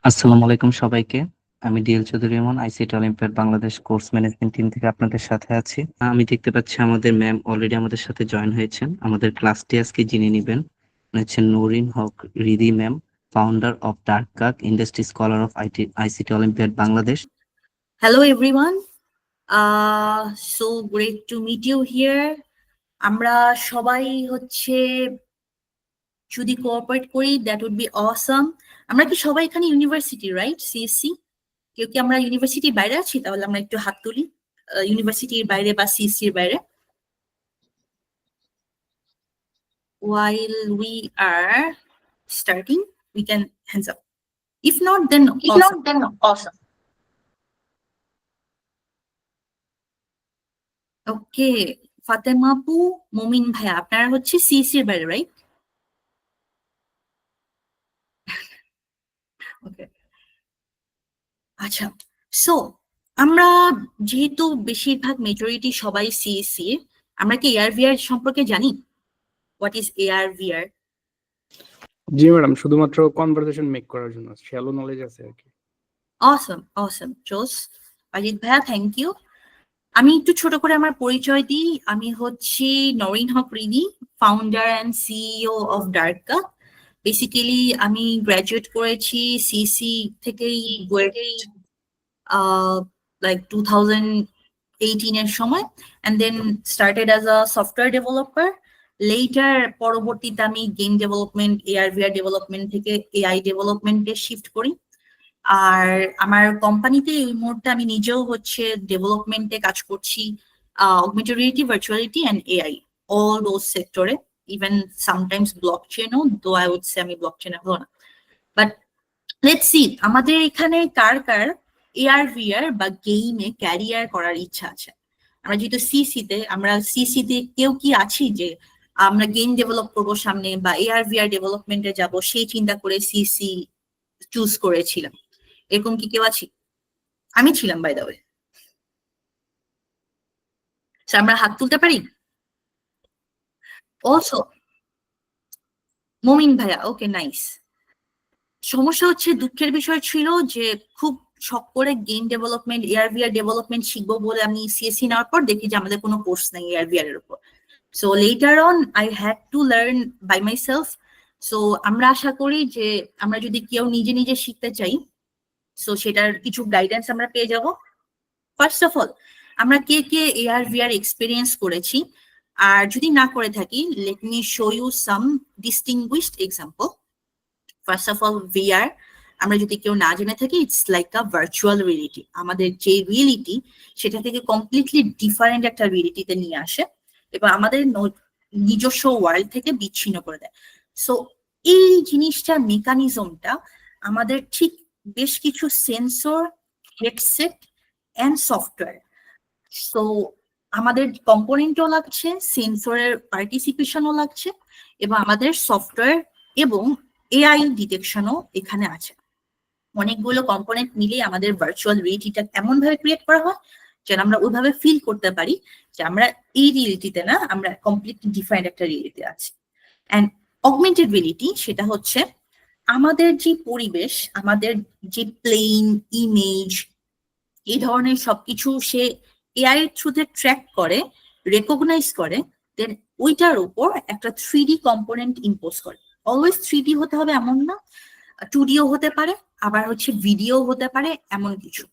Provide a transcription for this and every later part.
আসসালামু আলাইকুম সবাইকে। আমি DL Chowdhury Emon, ICT Olympiad Bangladesh course management team থেকে আপনাদের সাথে আছি। আমি দেখতে পাচ্ছি আমাদের ম্যাম অলরেডি আমাদের সাথে জয়েন হয়েছেন। আমাদের ক্লাসটি আজকে যিনি নেবেন উনি হচ্ছেন Nowrin Haque Ridi ma'am, founder of dark industry scholar of ICT Olympiad Bangladesh. Hello everyone. So great to meet you here. আমরা সবাই হচ্ছে যদি কোঅপারেট করি দ্যাট উড বি অসাম। আমরা কি সবাই এখানে ইউনিভার্সিটি রাইট সিএসসি? কেউ কি আমরা ইউনিভার্সিটির বাইরে আছি? তাহলে আমরা একটু হাত তুলি। ইউনিভার্সিটির বাইরে বা সিএসসির বাইরে। While we are starting, we can hands up. If not, then If awesome. not, then awesome. ওকে, ফাতেমা আপু, মমিন ভাইয়া, আপনারা হচ্ছে সিএসসির বাইরে রাইট? ওকে, আচ্ছা। সো আমরা যেহেতু বেশিরভাগ মেজরিটি সবাই সিএসসি, আমরা কি এআর/ভিআর সম্পর্কে জানি? What is AR VR? জি ম্যাডাম, শুধুমাত্র কনভারসেশন মেক করার জন্য শ্যালো নলেজ আছে আর কি। অসম অসম জোস। অজিত ভাইয়া, থ্যাংক ইউ। আমি একটু ছোট করে আমার পরিচয় দিই। আমি হচ্ছি Nowrin Haque Ridi, founder and CEO of Darka. Basically আমি গ্রাজুয়েট করেছি সিসি থেকেই, লাইক 2018 এর সময়, and then started as a software developer. Later পরবর্তীতে আমি গেম ডেভেলপমেন্ট, এআর/ভিআর ডেভেলপমেন্ট থেকে এআই ডেভেলপমেন্টে শিফট করি। আর আমার কোম্পানিতে এই মুহূর্তে আমি নিজেও হচ্ছে ডেভেলপমেন্টে কাজ করছি, augmented reality, virtuality and AI, all those সেক্টরে, ইভেন সামটাইমস ব্লকচেনও, দো আই উড সে আমি ব্লকচেনে হলো না। বাট লেটস সি আমাদের এখানে কার কার এআর/ভিআর বা গেইমে ক্যারিয়ার করার ইচ্ছা আছে। আমরা যেহেতু সিসিতে, আমরা সিসিতে কেউ কি আছি যে আমরা গেম ডেভেলপ করবো সামনে বা এআর/ভিআর ডেভেলপমেন্টে যাব সেই চিন্তা করে সিসি চুজ করেছিলাম? এরকম কি কেউ আছি? আমি ছিলাম বাই দ্য ওয়ে। আমরা হাত তুলতে পারি? অলসো মমিন ভাইয়া, ওকে নাইস। সমস্যা হচ্ছে, দুঃখের বিষয় ছিল যে খুব শখ করে গেম ডেভেলপমেন্ট, এআর/ভিআর ডেভেলপমেন্ট শিখবো বলে আমি সিএসসি নেওয়ার পর দেখি যে আমাদের কোনো কোর্স নেই এআর/ভিআর এর উপর। So later on I had to learn by myself. সো আমরা আশা করি যে আমরা যদি কেউ নিজে নিজে শিখতে চাই, সো সেটার কিছু গাইডেন্স আমরা পেয়ে যাব। ফার্স্ট অফ অল, আমরা কে কে এআর/ভিআর এক্সপিরিয়েন্স করেছি? আর যদি না করে থাকি, let me show you some distinguished example. First of all, VR আমরা যদি কেউ না জেনে থাকি, it's like a virtual reality. আমাদের যে রিয়েলিটি সেটা থেকে কমপ্লিটলি ডিফারেন্ট একটা রিয়েলিটিতে নিয়ে আসে এবং আমাদের নিজস্ব ওয়ার্ল্ড থেকে বিচ্ছিন্ন করে দেয়। সো এই জিনিসটার মেকানিজমটা আমাদের ঠিক বেশ কিছু sensor, headset and software. So আমাদের কম্পোনেন্টও লাগছে, সেন্সরের পার্টিসিপেশনও লাগছে, এবং আমাদের সফটওয়্যার এবং এআই ডিটেকশনও এখানে আছে। অনেকগুলো কম্পোনেন্ট মিলে আমাদের ভার্চুয়াল রিয়েলিটিটা এমন ভাবে ক্রিয়েট করা হয় যেন আমরা ওইভাবে ফিল করতে পারি যে আমরা এই রিয়েলিটিতে না, আমরা কমপ্লিটলি ডিফারেন্ট একটা রিয়েলিটি আছি। অ্যান্ড অগমেন্টেড রিয়েলিটি সেটা হচ্ছে আমাদের যে পরিবেশ, আমাদের যে প্লেন, ইমেজ, এই ধরনের সবকিছু সে এআই এর থ্রুতে ট্র্যাক করে, রেকগনাইজ করে, দেন ওইটার উপর একটা 3D কম্পোনেন্ট ইম্পোজ করে। অলওয়েজ 3D হতে হবে এমন না, 2Dও হতে পারে, আবার হচ্ছে ভিডিও হতে পারে, এমন কিছু।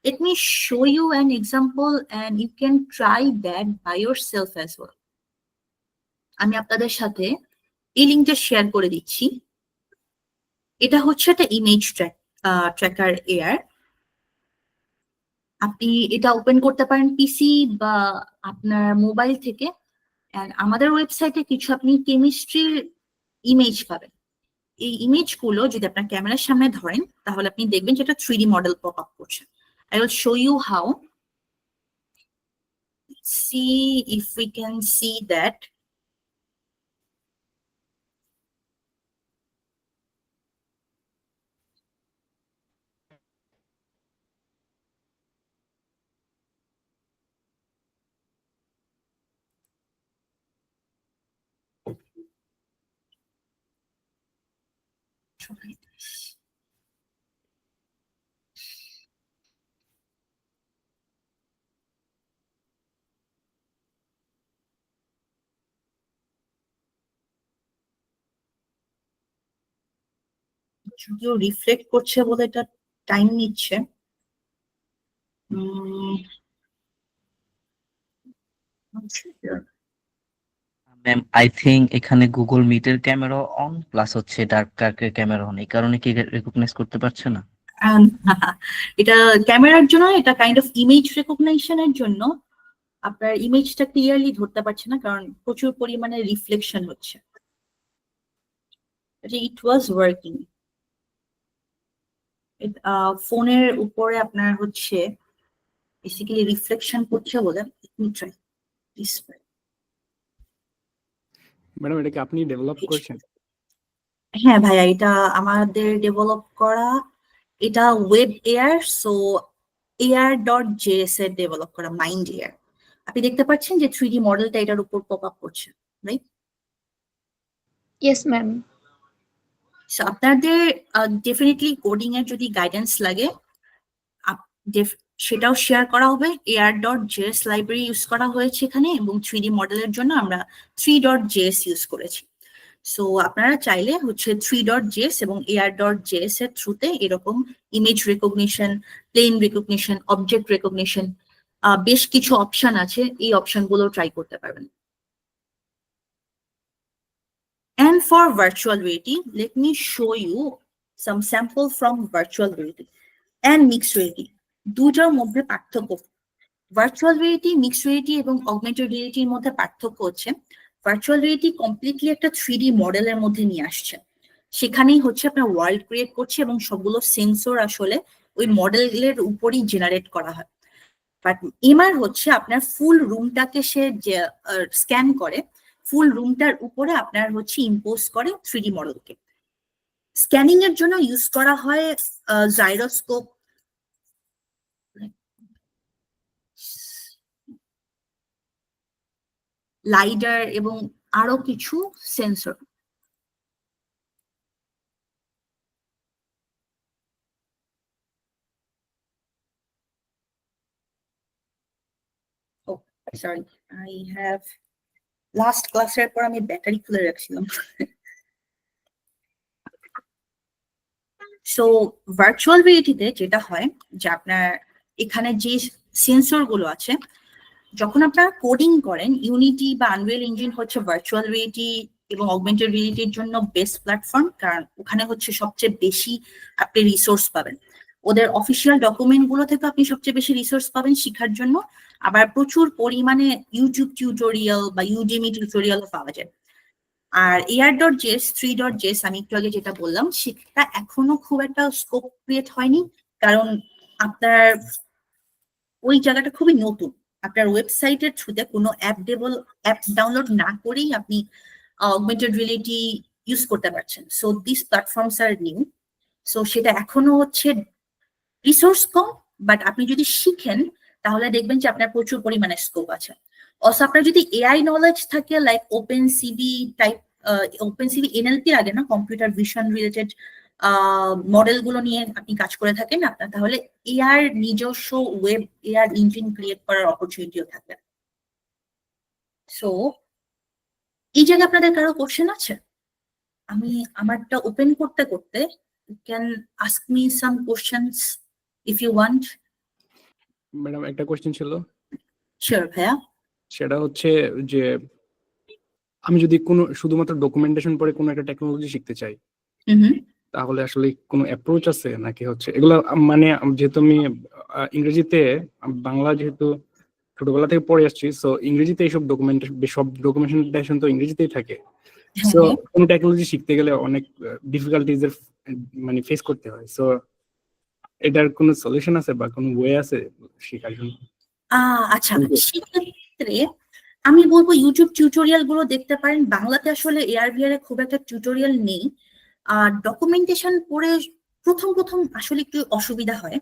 Let me show you an example and you can try that by yourself as well. আমি আপনাদের সাথে এই লিঙ্কটা শেয়ার করে দিচ্ছি। এটা হচ্ছে একটা ইমেজ ট্র্যাকার এআর। আপনি এটা ওপেন করতে পারেন পিসি বা আপনার মোবাইল থেকে। আমাদের ওয়েবসাইটে কিছু আপনি কেমিস্ট্রির ইমেজ পাবেন। এই ইমেজগুলো যদি আপনার ক্যামেরার সামনে ধরেন তাহলে আপনি দেখবেন যে এটা 3D মডেল পপ আপ করছে। I will show you how. See if we can see that. যদিও রিফ্লেক্ট করছে বলে এটা টাইম নিচ্ছে। উম, ম্যাম আই থিংক এখানে গুগল মিটের ক্যামেরা অন প্লাস হচ্ছে ডার্ক কার্কের ক্যামেরা অন, এই কারণে কি রেকগনাইজ করতে পারছে না? আম, এটা ক্যামেরার জন্য, এটা কাইন্ড অফ ইমেজ রেকগনিশনের জন্য আপনার ইমেজটা ক্লিয়ারলি ধরতে পারছে না, কারণ প্রচুর পরিমাণে রিফ্লেকশন হচ্ছে। ইট ওয়াজ ওয়ার্কিং। ফোনের উপরে আপনার হচ্ছে বেসিক্যালি রিফ্লেকশন করছে বলে ট্রাই ডিসপ্লে। ম্যাডাম এটা কি আপনি ডেভেলপ করেছেন? হ্যাঁ ভাইয়া, এটা আমাদের ডেভেলপ করা, এটা ওয়েব এয়ার, সো AR.js এর ডেভেলপ করা মাইন্ড এয়ার। আপনি দেখতে পাচ্ছেন যে 3D মডেলটা এটার উপর পপ আপ করছে, রাইট? Yes, ma'am. সো আপনাদের ডেফিনেটলি কোডিং এর যদি গাইডেন্স লাগে সেটাও শেয়ার করা হবে। AR.js লাইব্রেরি ইউজ করা হয়েছে এখানে, এবং 3D মডেলের জন্য আমরা 3.js ইউজ করেছি। সো আপনারা চাইলে হচ্ছে 3.js এবং AR.js এর থ্রুতে এরকম image recognition, plane recognition, object recognition, বেশ কিছু অপশন আছে, এই অপশনগুলো ট্রাই করতে পারবেন। And for virtual reality, let me show you some sample from virtual reality and mixed reality. দুটার মধ্যে পার্থক্য, ভার্চুয়াল রিয়েলিটি, মিক্সড রিয়েলিটি এবং অগমেন্টেড রিয়েলিটির মধ্যে পার্থক্য হচ্ছে ভার্চুয়াল রিয়েলিটি কমপ্লিটলি একটা 3D মডেলের মধ্যে নিয়ে আসছে। সেখানেই হচ্ছে আপনার ওয়ার্ল্ড ক্রিয়েট করছে এবং সবগুলো সেন্সর আসলে ওই মডেলের উপরই জেনারেট করা হয়। বাট এমআর হচ্ছে আপনার ফুল রুমটাকে সে স্ক্যান করে, ফুল রুমটার উপরে আপনার হচ্ছে ইম্পোজ করে 3D মডেলকে। স্ক্যানিং এর জন্য ইউজ করা হয় জাইরোস্কোপ, লাইডার এবং আরো কিছু sensor. Oh sorry, I have last ক্লাসের পর আমি ব্যাটারি খুলে রাখছিলাম। সো ভার্চুয়াল রিয়েলিটিতে যেটা হয় যে আপনার এখানে যে সেন্সর গুলো আছে, যখন আপনারা কোডিং করেন, ইউনিটি বা আনরিয়েল ইঞ্জিন হচ্ছে ভার্চুয়াল রিয়েলিটি এবং অগমেন্টেড রিয়েলিটির জন্য বেস্ট প্ল্যাটফর্ম, কারণ ওখানে হচ্ছে সবচেয়ে বেশি আপনি রিসোর্স পাবেন। ওদের অফিসিয়াল ডকুমেন্ট গুলো থেকে আপনি সবচেয়ে বেশি রিসোর্স পাবেন শেখার জন্য, আবার প্রচুর পরিমাণে ইউটিউব টিউটোরিয়াল বা ইউডেমি টিউটোরিয়ালও পাওয়া যায়। আর AR.js, 3.js আমি একটু আগে যেটা বললাম, সেটা এখনো খুব একটা স্কোপ ক্রিয়েট হয়নি, কারণ আপনার ওই জায়গাটা খুবই নতুন। আপনার ওয়েবসাইটের থ্রুতে কোনো অ্যাপ ডাউনলোড না করেই আপনি অগমেন্টেড রিয়েলিটি ইউজ করতে পারছেন। So this platforms are new, so সেটা এখনো হচ্ছে রিসোর্স কম, বাট আপনি যদি শিখেন তাহলে দেখবেন যে আপনার প্রচুর পরিমাণে স্কোপ আছে। অলসো আপনার যদি এআই নলেজ থাকে, লাইক ওপেনসিভি টাইপ, ওপেনসিভি এনএলপি আগে না, কম্পিউটার ভিশন রিলেটেড মডেল গুলো নিয়ে আপনি কাজ করে থাকেন আপনার, তাহলে এআর নিজস্ব ওয়েব এআর ইঞ্জিন ক্রিয়েট করার অপরচুনিটিও থাকবে। সো এই জায়গায় আপনাদের কারো কোশ্চেন আছে? আমি আমারটা ওপেন করতে করতে, you can ask me some questions if you want. Madam একটা কোশ্চেন ছিল, Sure, ভাইয়া। সেটা হচ্ছে যে আমি যদি কোনো শুধুমাত্র ডকুমেন্টেশন পরে কোনো একটা টেকনোলজি শিখতে চাই, তাহলে আসলে কোনো অ্যাপ্রোচ আছে নাকি হচ্ছে এগুলো? মানে যেহেতু আমি ইংরেজিতে, বাংলা যেহেতু ছোটবেলা থেকে পড়ে আসছি, সো ইংরেজিতে এইসব ডকুমেন্টেশন তো ইংরেজিতেই থাকে। সো কোনো টেকনোলজি শিখতে গেলে অনেক ডিফিকাল্টিজ এর মানে ফেস করতে হয়। সো এটার কোনো সলিউশন আছে বা কোনো ওয়ে আছে শেখার জন্য? আচ্ছা, সেক্ষেত্রে আমি বলবো ইউটিউব টিউটোরিয়াল গুলো দেখতে পারেন। বাংলাতে আসলে AR/VR এ খুব একটা টিউটোরিয়াল নেই। ডকুমেন্টেশন পড়ে প্রথম প্রথম আসলে একটু অসুবিধা হয়,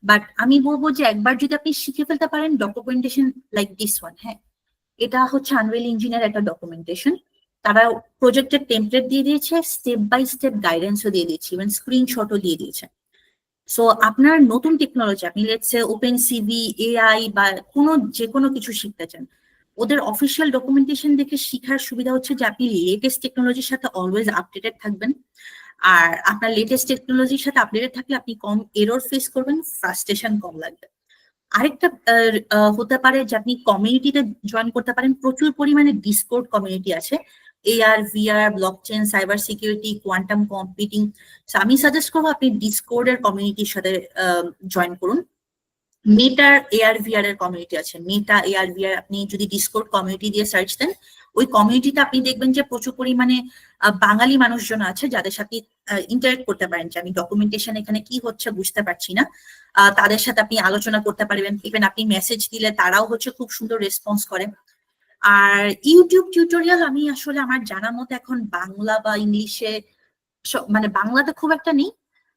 বাট আমি বলবো যে একবার যদি আপনি শিখে ফেলতে পারেন ডকুমেন্টেশন লাইক দিস ওয়ান, হ্যাঁ, এটা হচ্ছে আনরিয়েল ইঞ্জিনের একটা ডকুমেন্টেশন। তারা প্রজেক্টের টেমপ্লেট দিয়ে দিয়েছে, স্টেপ বাই স্টেপ গাইডেন্সও দিয়ে দিয়েছে, ইভেন স্ক্রিনশটও দিয়ে দিয়েছে। সো আপনার নতুন টেকনোলজি, আপনি লেটস সে ওপেনসিভি, এআই বা যে কোনো কিছু শিখতে চান, ওদের অফিসিয়াল ডকুমেন্টেশন দেখে শিখার সুবিধা হচ্ছে যে আপনি লেটেস্ট টেকনোলজির সাথে অলওয়েজ আপডেটেড থাকবেন। আর আপনার লেটেস্ট টেকনোলজির সাথে আপডেটেড থাকলে আপনি কম এরর ফেস করবেন, ফ্রাস্ট্রেশন কম লাগবে। আরেকটা হতে পারে যে আপনি কমিউনিটিতে জয়েন করতে পারেন। প্রচুর পরিমাণে ডিসকর্ড কমিউনিটি আছে, AR, VR, blockchain, cyber security, quantum computing. আমি সাজেস্ট করবো আপনি ডিসকর্ডের কমিউনিটির সাথে জয়েন করুন। মেটার এআর ভিআর এর কমিউনিটি আছে, মেটা এআর ভিআর, আপনি যদি ডিসকর্ড কমিউনিটি দিয়ে সার্চ দেন ওই কমিউনিটিতে আপনি দেখবেন যে প্রচুর পরিমাণে বাঙালি মানুষজন আছে যাদের সাথে ইন্টারেক্ট করতে পারেন যে আমি ডকুমেন্টেশন এখানে কি হচ্ছে বুঝতে পারছি না, তাদের সাথে আপনি আলোচনা করতে পারবেন। ইভেন আপনি মেসেজ দিলে তারাও হচ্ছে খুব সুন্দর রেসপন্স করে। আর ইউটিউব টিউটোরিয়াল আমি আসলে আমার জানার মতো এখন বাংলা বা ইংলিশে, মানে বাংলাতে খুব একটা নেই,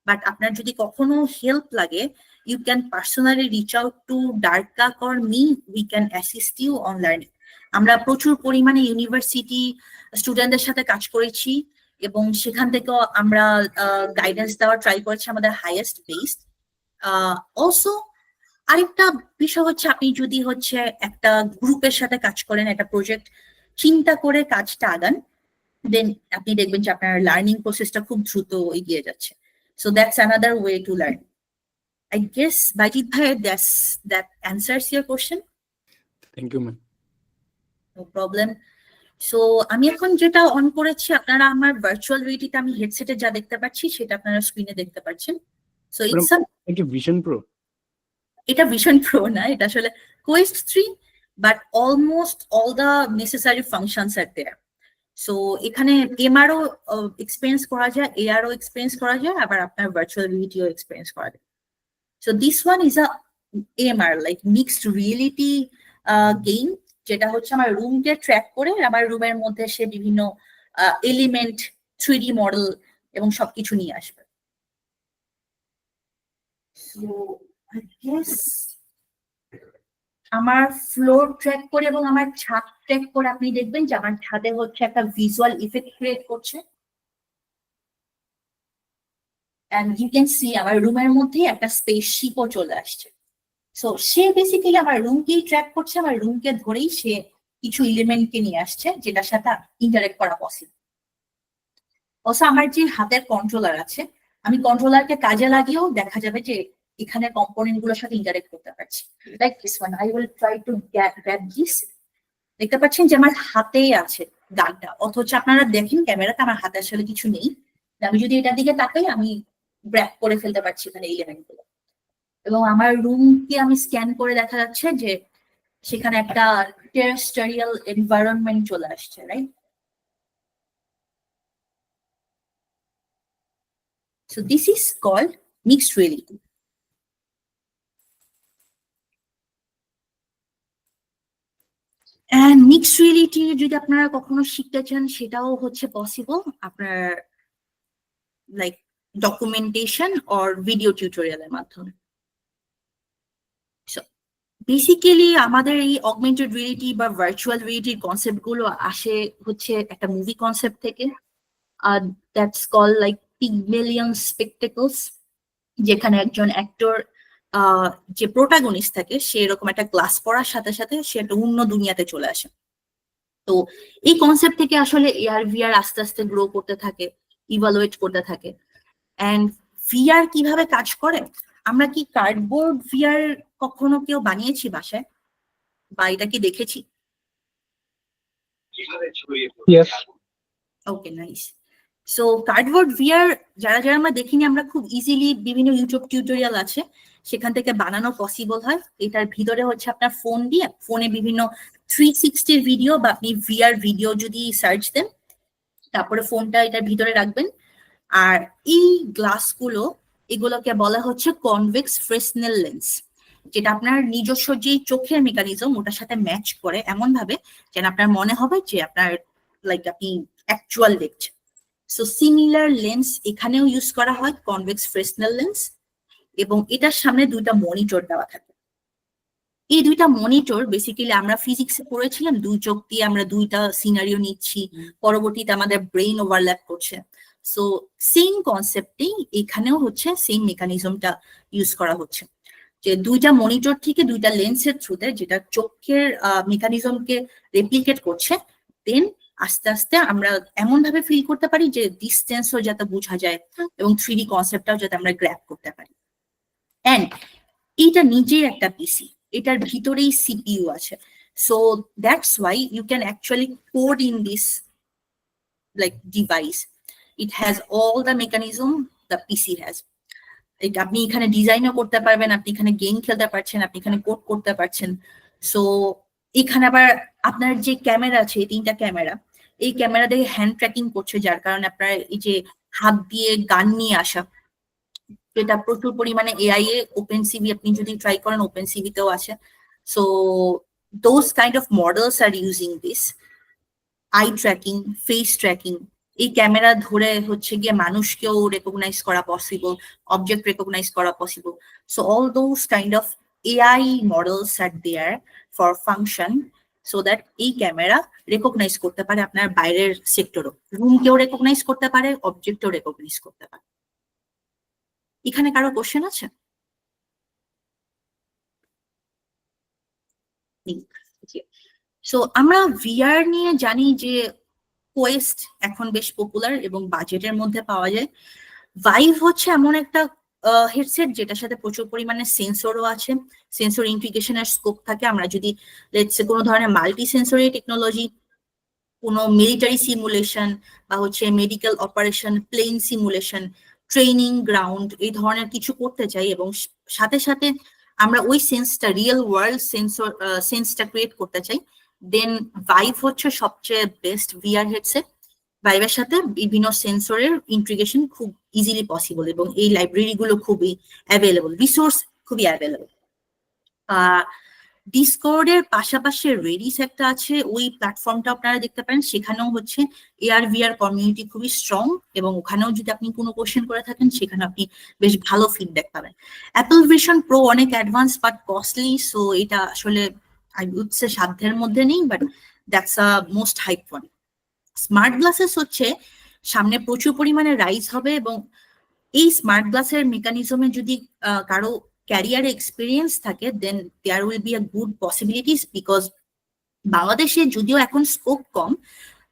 বাট আপনার যদি কখনো হেল্প লাগে you can personally reach out to Darkak or me, we can assist you on learning. আমরা প্রচুর পরিমাণে ইউনিভার্সিটি স্টুডেন্টদের সাথে কাজ করেছি এবং সেখান থেকেও আমরা গাইডেন্স দেওয়ার ট্রাই করেছি আমাদের হাইয়েস্ট বেস। অলসো আরেকটা বিষয় হচ্ছে আপনি যদি হচ্ছে একটা গ্রুপের সাথে কাজ করেন, একটা প্রজেক্ট চিন্তা করে কাজটা আগান, দেন আপনি দেখবেন যে আপনার লার্নিং প্রসেসটা খুব দ্রুত এগিয়ে যাচ্ছে। So that's another way to learn. I guess, Bajit bhai, that answers your question. Thank you ma'am. No problem. So, আমি এখন যেটা অন করেছি, আপনারা আমার ভার্চুয়াল রিয়েলিটিতে আমি হেডসেটে যা দেখতে পাচ্ছি সেটা আপনারা স্ক্রিনে দেখতে পাচ্ছেন। So, it's কি ভিশন প্রো? এটা ভিশন প্রো না, এটা আসলে Quest 3, but almost all the necessary functions are there. So, এখানে MR ও এক্সপেরিয়েন্স করা যায়, AR ও এক্সপেরিয়েন্স করা যায়, আবার আপনার ভার্চুয়াল রিয়েলিটিও এক্সপেরিয়েন্স করা যায়। So this one is a AMR, like mixed reality game, যেটা হচ্ছে আমার রুমকে ট্র্যাক করে আমার রুমের মধ্যে সে বিভিন্ন এলিমেন্ট, 3D মডেল এবং সবকিছু নিয়ে আসবে। So I guess আমার ফ্লোর ট্র্যাক করে এবং আমার ছাদ ট্র্যাক করে আপনি দেখবেন যে আমার ছাদে হচ্ছে একটা ভিজুয়াল ইফেক্ট ক্রিয়েট করছে। And you can see আমার রুমের মধ্যে একটা স্পেসশিপও চলে আসছে। সো সে বেসিক্যালি আমার রুমকেই ট্র্যাক করছে, আমার রুমকে ধরেই সে কিছু এলিমেন্টকে নিয়ে আসছে যেটার সাথে ইন্টারেক্ট করা পসিবল। অবশ্য আমার যে হাতের কন্ট্রোলার আছে, আমি কন্ট্রোলারকে কাজে লাগিয়েও দেখা যাবে যে এখানে কম্পোনেন্ট গুলোর সাথে ইন্টারেক্ট করতে পারছি। Like this one, I will try to grab this. দেখতে পাচ্ছেন যে আমার হাতেই আছে গানটা, অথচ আপনারা দেখেন ক্যামেরাতে আমার হাতে আসলে কিছু নেই। আমি যদি এটার দিকে তাকাই আমি গ্র্যাব করে ফেলতে পারছি এখানে এলিমেন্ট গুলো, এবং আমার রুমকে আমি স্ক্যান করে দেখা যাচ্ছে যে সেখানে একটা টেরেস্ট্রিয়াল এনভায়রনমেন্ট চলে আসছে, right? So this is called mixed reality. And mixed reality যদি আপনারা কখনো শিখতে চান সেটাও হচ্ছে পসিবল আপনার লাইক ডকুমেন্টেশন অর ভিডিও টিউটোরিয়ালের মাধ্যমে। সো বেসিক্যালি আমাদের এই অগমেন্টেড রিয়েলিটি বা ভার্চুয়াল রিয়েলিটির কনসেপ্ট গুলো আসে হচ্ছে একটা মুভি কনসেপ্ট থেকে, দ্যাটস কল লাইক পিগমেলিয়ন স্পেকটেকলস, যেখানে একজন অ্যাক্টর যে প্রোটাগনিস্ট থাকে সে এরকম একটা গ্লাস পরার সাথে সাথে সে একটা অন্য দুনিয়াতে চলে আসে। তো এই কনসেপ্ট থেকে আসলে এআর ভিআর আস্তে আস্তে গ্রো করতে থাকে, ইভালুয়েট করতে থাকে। এন্ড ভিআর কিভাবে কাজ করে, আমরা কি কার্ডবোর্ড ভিআর কখনো কেউ বানিয়েছি বাসায় বা এটা কি দেখেছি? ওকে, নাইস। সো কার্ডবোর্ড ভিআর যারা যারা আমরা দেখিনি, আমরা খুব ইজিলি বিভিন্ন ইউটিউব টিউটোরিয়াল আছে সেখান থেকে বানানো পসিবল হয়। এটার ভিতরে হচ্ছে আপনার ফোন দিয়ে, ফোনে বিভিন্ন 360 ভিডিও বা আপনি ভিআর ভিডিও যদি সার্চ দেন, তারপরে ফোনটা এটার ভিতরে রাখবেন। আর এই গ্লাসগুলো, এগুলোকে বলা হচ্ছে কনভেক্স ফ্রেসনেল লেন্স, যেটা আপনার নিজস্ব যে চোখের মেকানিজম ওটার সাথে ম্যাচ করে এমন ভাবে যেন আপনার মনে হবে যে আপনার লাইক আপনি অ্যাকচুয়াল দেখছেন। সো সিমিলার লেন্স এখানেও ইউজ করা হয়, কনভেক্স ফ্রেসনেল লেন্স, এবং এটার সামনে দুইটা মনিটর দেওয়া থাকে। এই দুইটা মনিটর বেসিক্যালি আমরা ফিজিক্সে পড়েছিলাম, দুই চোখ দিয়ে আমরা দুইটা সিনারিও নিচ্ছি, পরবর্তীতে আমাদের ব্রেইন ওভারল্যাপ করছে। সো সেম কনসেপ্টেই এখানেও হচ্ছে সেম মেকানিজমটা ইউজ করা হচ্ছে, যে দুইটা মনিটর থেকে দুইটা লেন্সের থ্রুতে যেটা চোখের মেকানিজমকে রেপ্লিকেট করছে, দেন আস্তে আস্তে আমরা এমন ভাবে ফিল করতে পারি যে ডিস্টেন্সও যাতে বোঝা যায় এবং 3D কনসেপ্টটাও যাতে আমরা গ্র্যাব করতে পারি। এন্ড এটা নিজেই একটা পিসি, এটার ভিতরেই সিপিইউ আছে। So that's why you can actually code in this like device. It has all the mechanism the PC has. আপনি এখানে ডিজাইনও করতে পারবেন, আপনি এখানে গেম খেলতে পারছেন, আপনি এখানে কোড করতে পারছেন। সো এখানে আবার আপনার যে ক্যামেরা আছে, 3টা ক্যামেরা, এই ক্যামেরা দিয়ে হ্যান্ড ট্র্যাকিং করছে, যার কারণে আপনার এই যে হাত দিয়ে গান নিয়ে আসা, এটা প্রচুর পরিমাণে এআই এ ওপেন সিভি আপনি যদি ট্রাই করেন, ওপেন সিভিতেও আছে। So those kind of models are using this eye tracking, face tracking. এই ক্যামেরা ধরে হচ্ছে গিয়ে মানুষকেও রেকগনাইজ করা পসিবল, অবজেক্ট রেকগনাইজ করা possible. So all those kind of AI models are there for function, so that এই camera recognize করতে পারে আপনার বাইরের সেক্টরও, রুমকেও রেকগনাইজ করতে পারে, অবজেক্টও রেকগনাইজ করতে পারে। এখানে কারো কোশ্চেন আছে? সো আমরা ভিআর নিয়ে জানি যে কোয়েস্ট এখন বেশ পপুলার এবং বাজেটের মধ্যে পাওয়া যায়। ভাইভ হচ্ছে এমন একটা হেডসেট যেটার সাথে প্রচুর পরিমাণে সেন্সরও আছে, সেন্সর ইন্টিগ্রেশনের স্কোপ থাকে। আমরা যদি লেটসে কোনো ধরনের মাল্টি সেন্সরি টেকনোলজি, কোনো মিলিটারি সিমুলেশন বা হচ্ছে medical operation, plane simulation, training ground, এই ধরনের কিছু করতে চাই এবং সাথে সাথে আমরা ওই সেন্সটা, রিয়েল ওয়ার্ল্ড সেন্সটা ক্রিয়েট করতে চাই, দেন ভাইভ হচ্ছে সবচেয়ে বেস্ট ভিআর হেডসেট। ভাইভের সাথে বিভিন্ন সেন্সরের ইন্টিগ্রেশন খুব ইজিলি পসিবল এবং এই লাইব্রেরি গুলো খুবই অ্যাভেলেবল, রিসোর্স খুবই অ্যাভেলেবল। ডিসকর্ডের পাশাপাশি রেডিস একটা আছে, ওই প্ল্যাটফর্মটা আপনারা দেখতে পারেন, সেখানেও হচ্ছে এআর ভিআর কমিউনিটি খুবই স্ট্রং এবং ওখানেও যদি আপনি কোনো কোশ্চেন করে থাকেন সেখানে আপনি বেশ ভালো ফিডব্যাক পাবেন। অ্যাপল ভিশন প্রো অনেক অ্যাডভান্স বাট কস্টলি, সো এটা আসলে আই উড সে সাধ্যের মধ্যে নেই, but that's a most hype one. Smart glasses হচ্ছে সামনে প্রচুর পরিমাণে রাইজ হবে এবং এই স্মার্ট গ্লাসের মেকানিজমে যদি কারো ক্যারিয়ারে এক্সপিরিয়েন্স থাকে, then there will be a good possibilities, because বাংলাদেশে যদিও এখন স্কোপ কম,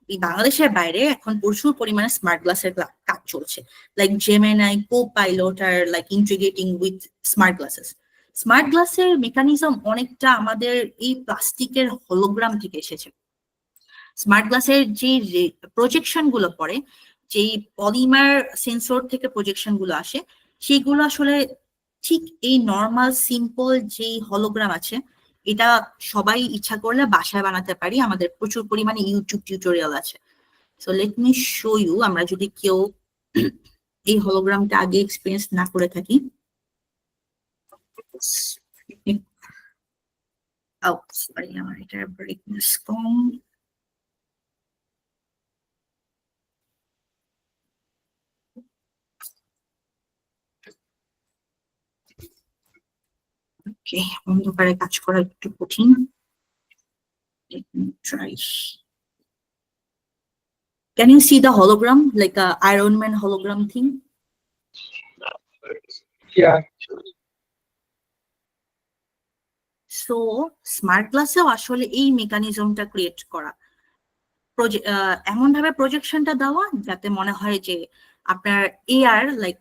এই বাংলাদেশের বাইরে এখন প্রচুর পরিমাণে স্মার্ট গ্লাসের কাজ চলছে, লাইক জেমিনাই, কো-পাইলট আর like integrating with smart glasses. Smart গ্লাসের মেকানিজম অনেকটা আমাদের এই প্লাস্টিকের হলোগ্রাম থেকে এসেছে। স্মার্ট গ্লাসের যে প্রজেকশন গুলো পড়ে, যেই পলিমার সেন্সর থেকে প্রজেকশন গুলো আসে, সেগুলো আসলে ঠিক এই নর্মাল সিম্পল যেই হলোগ্রাম আছে, এটা সবাই ইচ্ছা করলে বাসায় বানাতে পারি। আমাদের প্রচুর পরিমাণে ইউটিউব টিউটোরিয়াল আছে। So let me show you, আমরা যদি কেউ এই হলোগ্রামটা আগে এক্সপিরিয়েন্স না করে থাকি। সরি, আমার এটার ব্রাইটনেস কম। ওকে, অন্ধকারে কাজ করা একটু কঠিন। Let me try. Can you see the hologram, like a Iron Man hologram thing? Yeah. So smart গ্লাসেও আসলে এই মেকানিজমটা ক্রিয়েট করা, এমন ভাবে প্রজেকশনটা দেওয়া যাতে মনে হয় যে আপনার এআর লাইক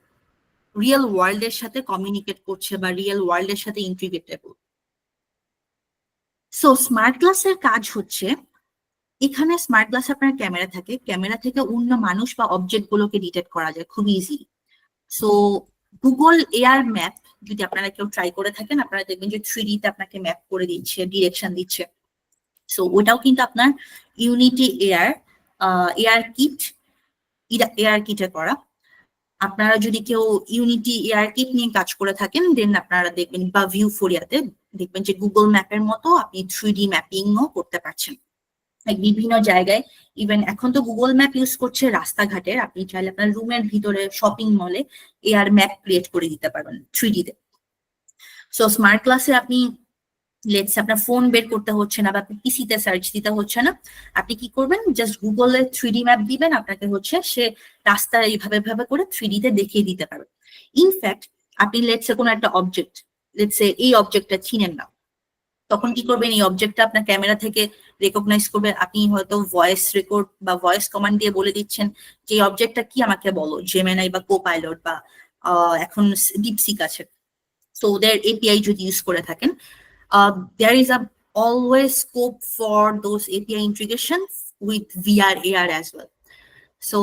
রিয়েল ওয়ার্ল্ডের সাথে কমিউনিকেট করছে বা রিয়েল ওয়ার্ল্ডের সাথে ইন্টিগ্রেটেবল। সো স্মার্ট গ্লাসের কাজ হচ্ছে, এখানে স্মার্ট গ্লাসে আপনার ক্যামেরা থাকে, ক্যামেরা থেকে অন্য মানুষ বা অবজেক্ট গুলোকে ডিটেক্ট করা যায় খুব easy. So Google AR map যদি আপনারা কেউ ট্রাই করে থাকেন, আপনারা দেখবেন যে 3D তে আপনাকে ম্যাপ করে দিচ্ছে, ডিরেকশন দিচ্ছে। সো ওটাও কিন্তু আপনার ইউনিটি এআর কিটে করা। আপনারা যদি কেউ ইউনিটি এআর কিট নিয়ে কাজ করে থাকেন, দেন আপনারা দেখবেন বা ভিউফোরিয়াতে দেখবেন যে গুগল ম্যাপের মতো আপনি 3D ম্যাপিংও করতে পারছেন বিভিন্ন জায়গায়। ইভেন এখন তো গুগল ম্যাপ ইউজ করছে রাস্তাঘাটের, আপনি চাইলে আপনার রুমের ভিতরে, শপিং মলে এআর ম্যাপ ক্রিয়েট করে দিতে পারবেন 3D তে। সো স্মার্ট ক্লাসে আপনি লেটস আপনার ফোন বের করতে হচ্ছে না বা পিসিতে সার্চ দিতে হচ্ছে না, আপনি কি করবেন, জাস্ট গুগলে 3D ম্যাপ দিবেন, আপনাকে হচ্ছে সে রাস্তা এইভাবে ভাবে করে 3D তে দেখিয়ে দিতে পারবে। ইনফ্যাক্ট আপনি লেটসে কোনো একটা অবজেক্ট, লেটসে এই অবজেক্টটা চিনেন না, তখন কি করবেন, এই অবজেক্টটা আপনার ক্যামেরা থেকে রেকগনাইজ করবে। আপনি হয়তো ভয়েস রেকর্ড বা ভয়েস কমান্ড দিয়ে বলে দিচ্ছেন যে এই অবজেক্টটা কি আমাকে বলো, জেমিনাই বা কোপাইলট বা এখন ডিপসিক আছে, সো ওদের এপিআই যদি ইউজ করে থাকেন, there is a always scope for those API integrations with VR AR as well. So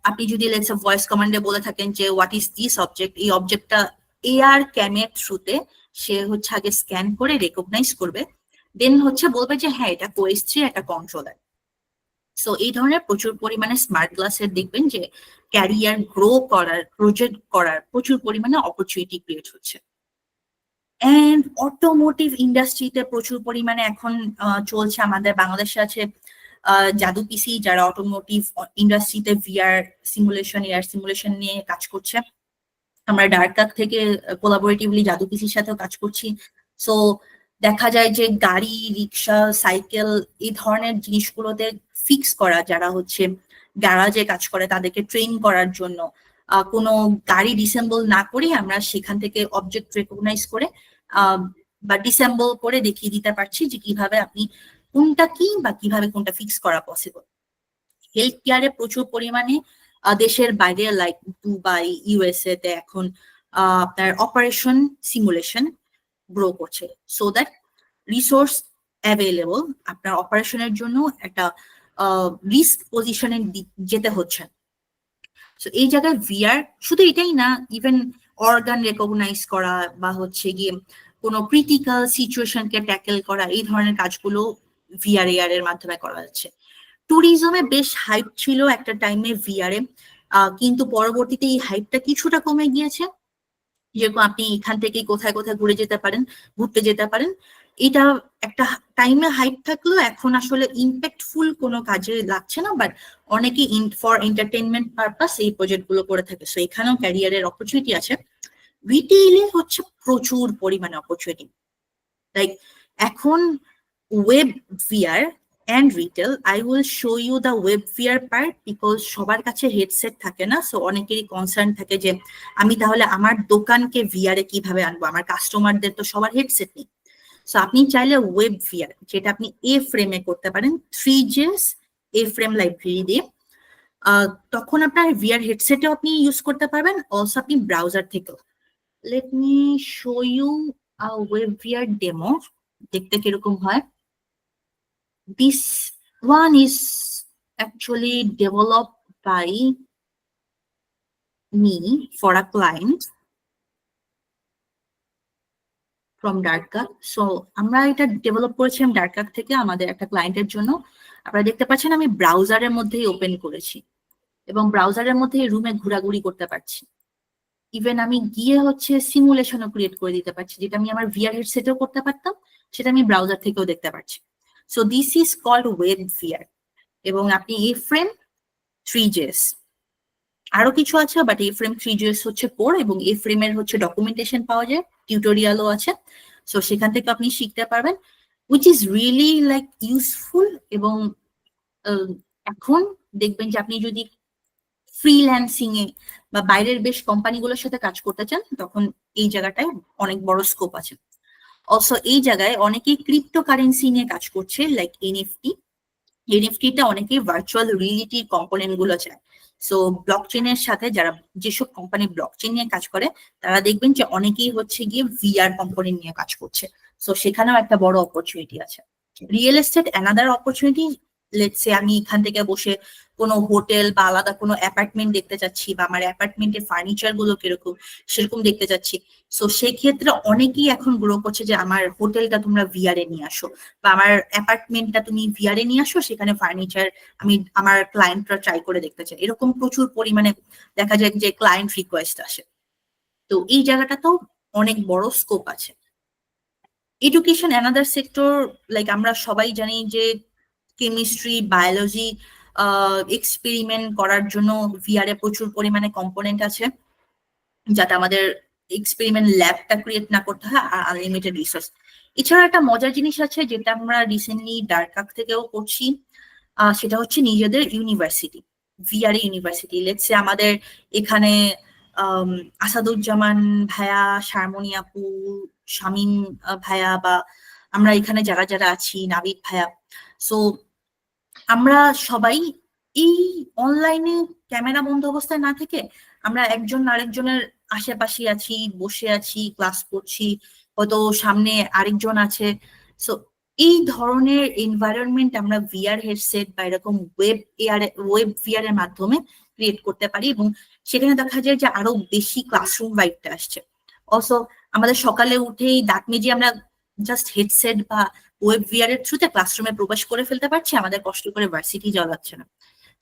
আপনি যদি লেটস ভয়েস কমান্ডে বলে থাকেন যে হোয়াট ইজ দিস অবজেক্ট, এই অবজেক্টটা এআর ক্যামের থ্রুতে সে হচ্ছে আগে স্ক্যান করে রেকগনাইজ করবে, দেন হচ্ছে বলবে যে হ্যাঁ এটা কোএস3 একটা কন্ট্রোলার। সো এই ধরনের প্রচুর পরিমাণে স্মার্ট গ্লাসের দেখবেন যে ক্যারিয়ার গ্রো করার, প্রজেক্ট করার প্রচুর পরিমাণে অপরচুনিটি ক্রিয়েট হচ্ছে। এন্ড অটোমোটিভ ইন্ডাস্ট্রিতে প্রচুর পরিমাণে এখন চলছে। আমাদের বাংলাদেশে আছে জাদু পিসি, যারা অটোমোটিভ ইন্ডাস্ট্রিতে ভিআর সিমুলেশন, এআর সিমুলেশন নিয়ে কাজ করছে। আমরা ডার্কাক থেকে কোলাবোরেটিভলি জাদু পিসির সাথেও কাজ করছি। সো দেখা যায় যে গাড়ি, রিক্সা, সাইকেল এই ধরনের জিনিসগুলোতে ফিক্স করা, যারা হচ্ছে গ্যারাজে কাজ করে তাদেরকে ট্রেন করার জন্য কোনো গাড়ি ডিসেম্বল না করে আমরা সেখান থেকে অবজেক্ট রেকগনাইজ করে বা ডিসেম্বল করে দেখিয়ে দিতে পারছি যে কিভাবে আপনি কোনটা কি বা কিভাবে কোনটা ফিক্স করা পসিবল। হেলথ কেয়ারে প্রচুর পরিমাণে দেশের বাইরে লাইক দুবাই, ইউএসএ তে এখন আপনার অপারেশন সিমুলেশন গ্রো করছে, সো দ্যাট রিসোর্স অ্যাভেলেবল আপনার অপারেশনের জন্য একটা রিস্ক পজিশনে যেতে হচ্ছে। সো এই জায়গায় ভিআর শুধু এটাই না, ইভেন অর্গান রেকগনাইজ করা বা হচ্ছে গিয়ে কোনো ক্রিটিক্যাল সিচুয়েশনকে ট্যাকেল করা, এই ধরনের কাজগুলো ভিআর এআর এর মাধ্যমে করা যাচ্ছে। ট্যুরিজমে বেশ হাইপ ছিল একটা টাইমে ভিআরে, কিন্তু পরবর্তীতে এই হাইপটা কিছুটা কমে গিয়েছে। যেরকম আপনি এখান থেকে কোথায় কোথায় ঘুরতে যেতে পারেন, এটা একটা টাইমে হাইপ থাকলেও এখন আসলে ইম্প্যাক্টফুল কোনো কাজে লাগছে না, বাট অনেকে ফর এন্টারটেইনমেন্ট পারপাস এই প্রজেক্ট গুলো করে থাকে। সো এখানেও ক্যারিয়ারের অপরচুনিটি আছে। রিটেইলে হচ্ছে প্রচুর পরিমাণে অপরচুনিটি, লাইক এখন web VR and retail. I will show you the web VR part because সবার কাছে হেডসেট থাকে না, সো অনেকেরই কনসার্ন থাকে যে আমি তাহলে আমার দোকানকে ভিআর এ কিভাবে আনবো, আমার কাস্টমারদের তো সবার হেডসেট নেই। সো আপনি চাইলে ওয়েব ভিআর, যেটা আপনি এ ফ্রেমে করতে পারেন, 3GS এ ফ্রেম লাইব্রেরি দিয়ে, তখন আপনার ভিআর হেডসেটেও আপনি ইউজ করতে পারবেন, অলসো আপনি ব্রাউজার থেকেও। Let me show you a web VR demo, দেখতে কিরকম হয়। This one is actually developed by me for a client from Dartgah. So আমরা এটা ডেভেলপ করেছিলাম Dartgah থেকে আমাদের একটা ক্লায়েন্টের জন্য। আপনারা দেখতে পাচ্ছেন আমি ব্রাউজারের মধ্যেই ওপেন করেছি এবং ব্রাউজারের মধ্যে রুমে ঘোরাঘুরি করতে পারছি। ইভেন আমি গিয়ে হচ্ছে সিমুলেশনও ক্রিয়েট করে দিতে পারছি, যেটা আমি আমার ভিআর হেডসেটেও করতে পারতাম, সেটা আমি ব্রাউজার থেকেও দেখতে পাচ্ছি। So this is called web VR. এবং আপনি এ ফ্রেম 3GS, আরো কিছু আছে, বাট এ ফ্রেম 3GS হচ্ছে কোর, এবং এ ফ্রেমের হচ্ছে ডকুমেন্টেশন পাওয়া যায়, টিউটোরিয়ালও আছে। সো সেখান থেকে আপনি শিখতে পারবেন, which is really like useful. এবং এখন দেখবেন যে আপনি যদি ফ্রিল্যান্সিং এ বা বাইরের বেশ কোম্পানিগুলোর সাথে কাজ করতে চান, তখন এই জায়গাটায় অনেক বড় স্কোপ আছে। অলসো এই জায়গায় অনেকেই ক্রিপ্টোকারেন্সি নিয়ে কাজ করছে, লাইক এনএফটি। এনএফটিটা অনেকেই ভার্চুয়াল রিয়েলিটির কম্পোনেন্ট গুলো চায়। সো ব্লকচেনের সাথে যারা যেসব কোম্পানি ব্লকচেন নিয়ে কাজ করে, তারা দেখবেন যে অনেকেই হচ্ছে গিয়ে ভিআর কম্পোনেন্ট নিয়ে কাজ করছে। সো সেখানেও একটা বড় অপরচুনিটি আছে। Real estate another opportunity. Let's say আমি এখান থেকে বসে কোনো হোটেল বা আলাদা কোনো অ্যাপার্টমেন্ট দেখতে চাচ্ছি, বা আমার অ্যাপার্টমেন্টের ফার্নিচার গুলো কিরকম সেরকম দেখতে চাচ্ছি। সো সেক্ষেত্রে অনেকেই এখন গ্রো করছে যে আমার হোটেলটা তোমরা ভিআর এ নিয়ে আসো, বা আমার অ্যাপার্টমেন্টটা তুমি ভিআর এ নিয়ে আসো, সেখানে ফার্নিচার আমি আমার ক্লায়েন্টরা ট্রাই করে দেখতে চাই। এরকম প্রচুর পরিমাণে দেখা যায় যে ক্লায়েন্ট রিকোয়েস্ট আসে। তো এই জায়গাটাতেও অনেক বড় স্কোপ আছে। এডুকেশন অ্যানাদার সেক্টর, লাইক আমরা সবাই জানি যে কেমিস্ট্রি, বায়োলজি এক্সপেরিমেন্ট করার জন্য ভিআর এ প্রচুর পরিমাণে কম্পোনেন্ট আছে, যাতে আমাদের এক্সপেরিমেন্ট ল্যাবটা ক্রিয়েট না করতে হয়, আর আনলিমিটেড রিসোর্স। এছাড়া একটা মজার জিনিস আছে যেটা আমরা রিসেন্টলি ডার্কাক থেকেও করছি, সেটা হচ্ছে নিজেদের university, VR university. Let's say আমাদের এখানে আসাদুজ্জামান ভাইয়া, শারমনি আপু, শামীম ভাইয়া, বা আমরা এখানে যারা যারা আছি, নাবিদ ভাইয়া, সো আমরা সবাই এই অনলাইনে ক্যামেরা বন্ধ অবস্থায় না থেকে আমরা একজন আরেকজনের আশেপাশে আছি, বসে আছি, ক্লাস করছি, হয়তো সামনে আরেকজন আছে। সো এই ধরনের এনভায়রনমেন্ট আমরা ভিআর হেডসেট বা এরকম ওয়েব ভিআর এর মাধ্যমে ক্রিয়েট করতে পারি, এবং সেখানে দেখা যায় যে আরো বেশি ক্লাসরুম ভাইবটা আসছে। অলসো আমাদের সকালে উঠেই দাঁত মেজে আমরা জাস্ট হেডসেট বা ওয়েব ভিআর এর থ্রুতে ক্লাসরুমে প্রবেশ করে ফেলতে পারছি, আমাদের কষ্ট করে ভার্সিটি যাওয়া লাগছে না।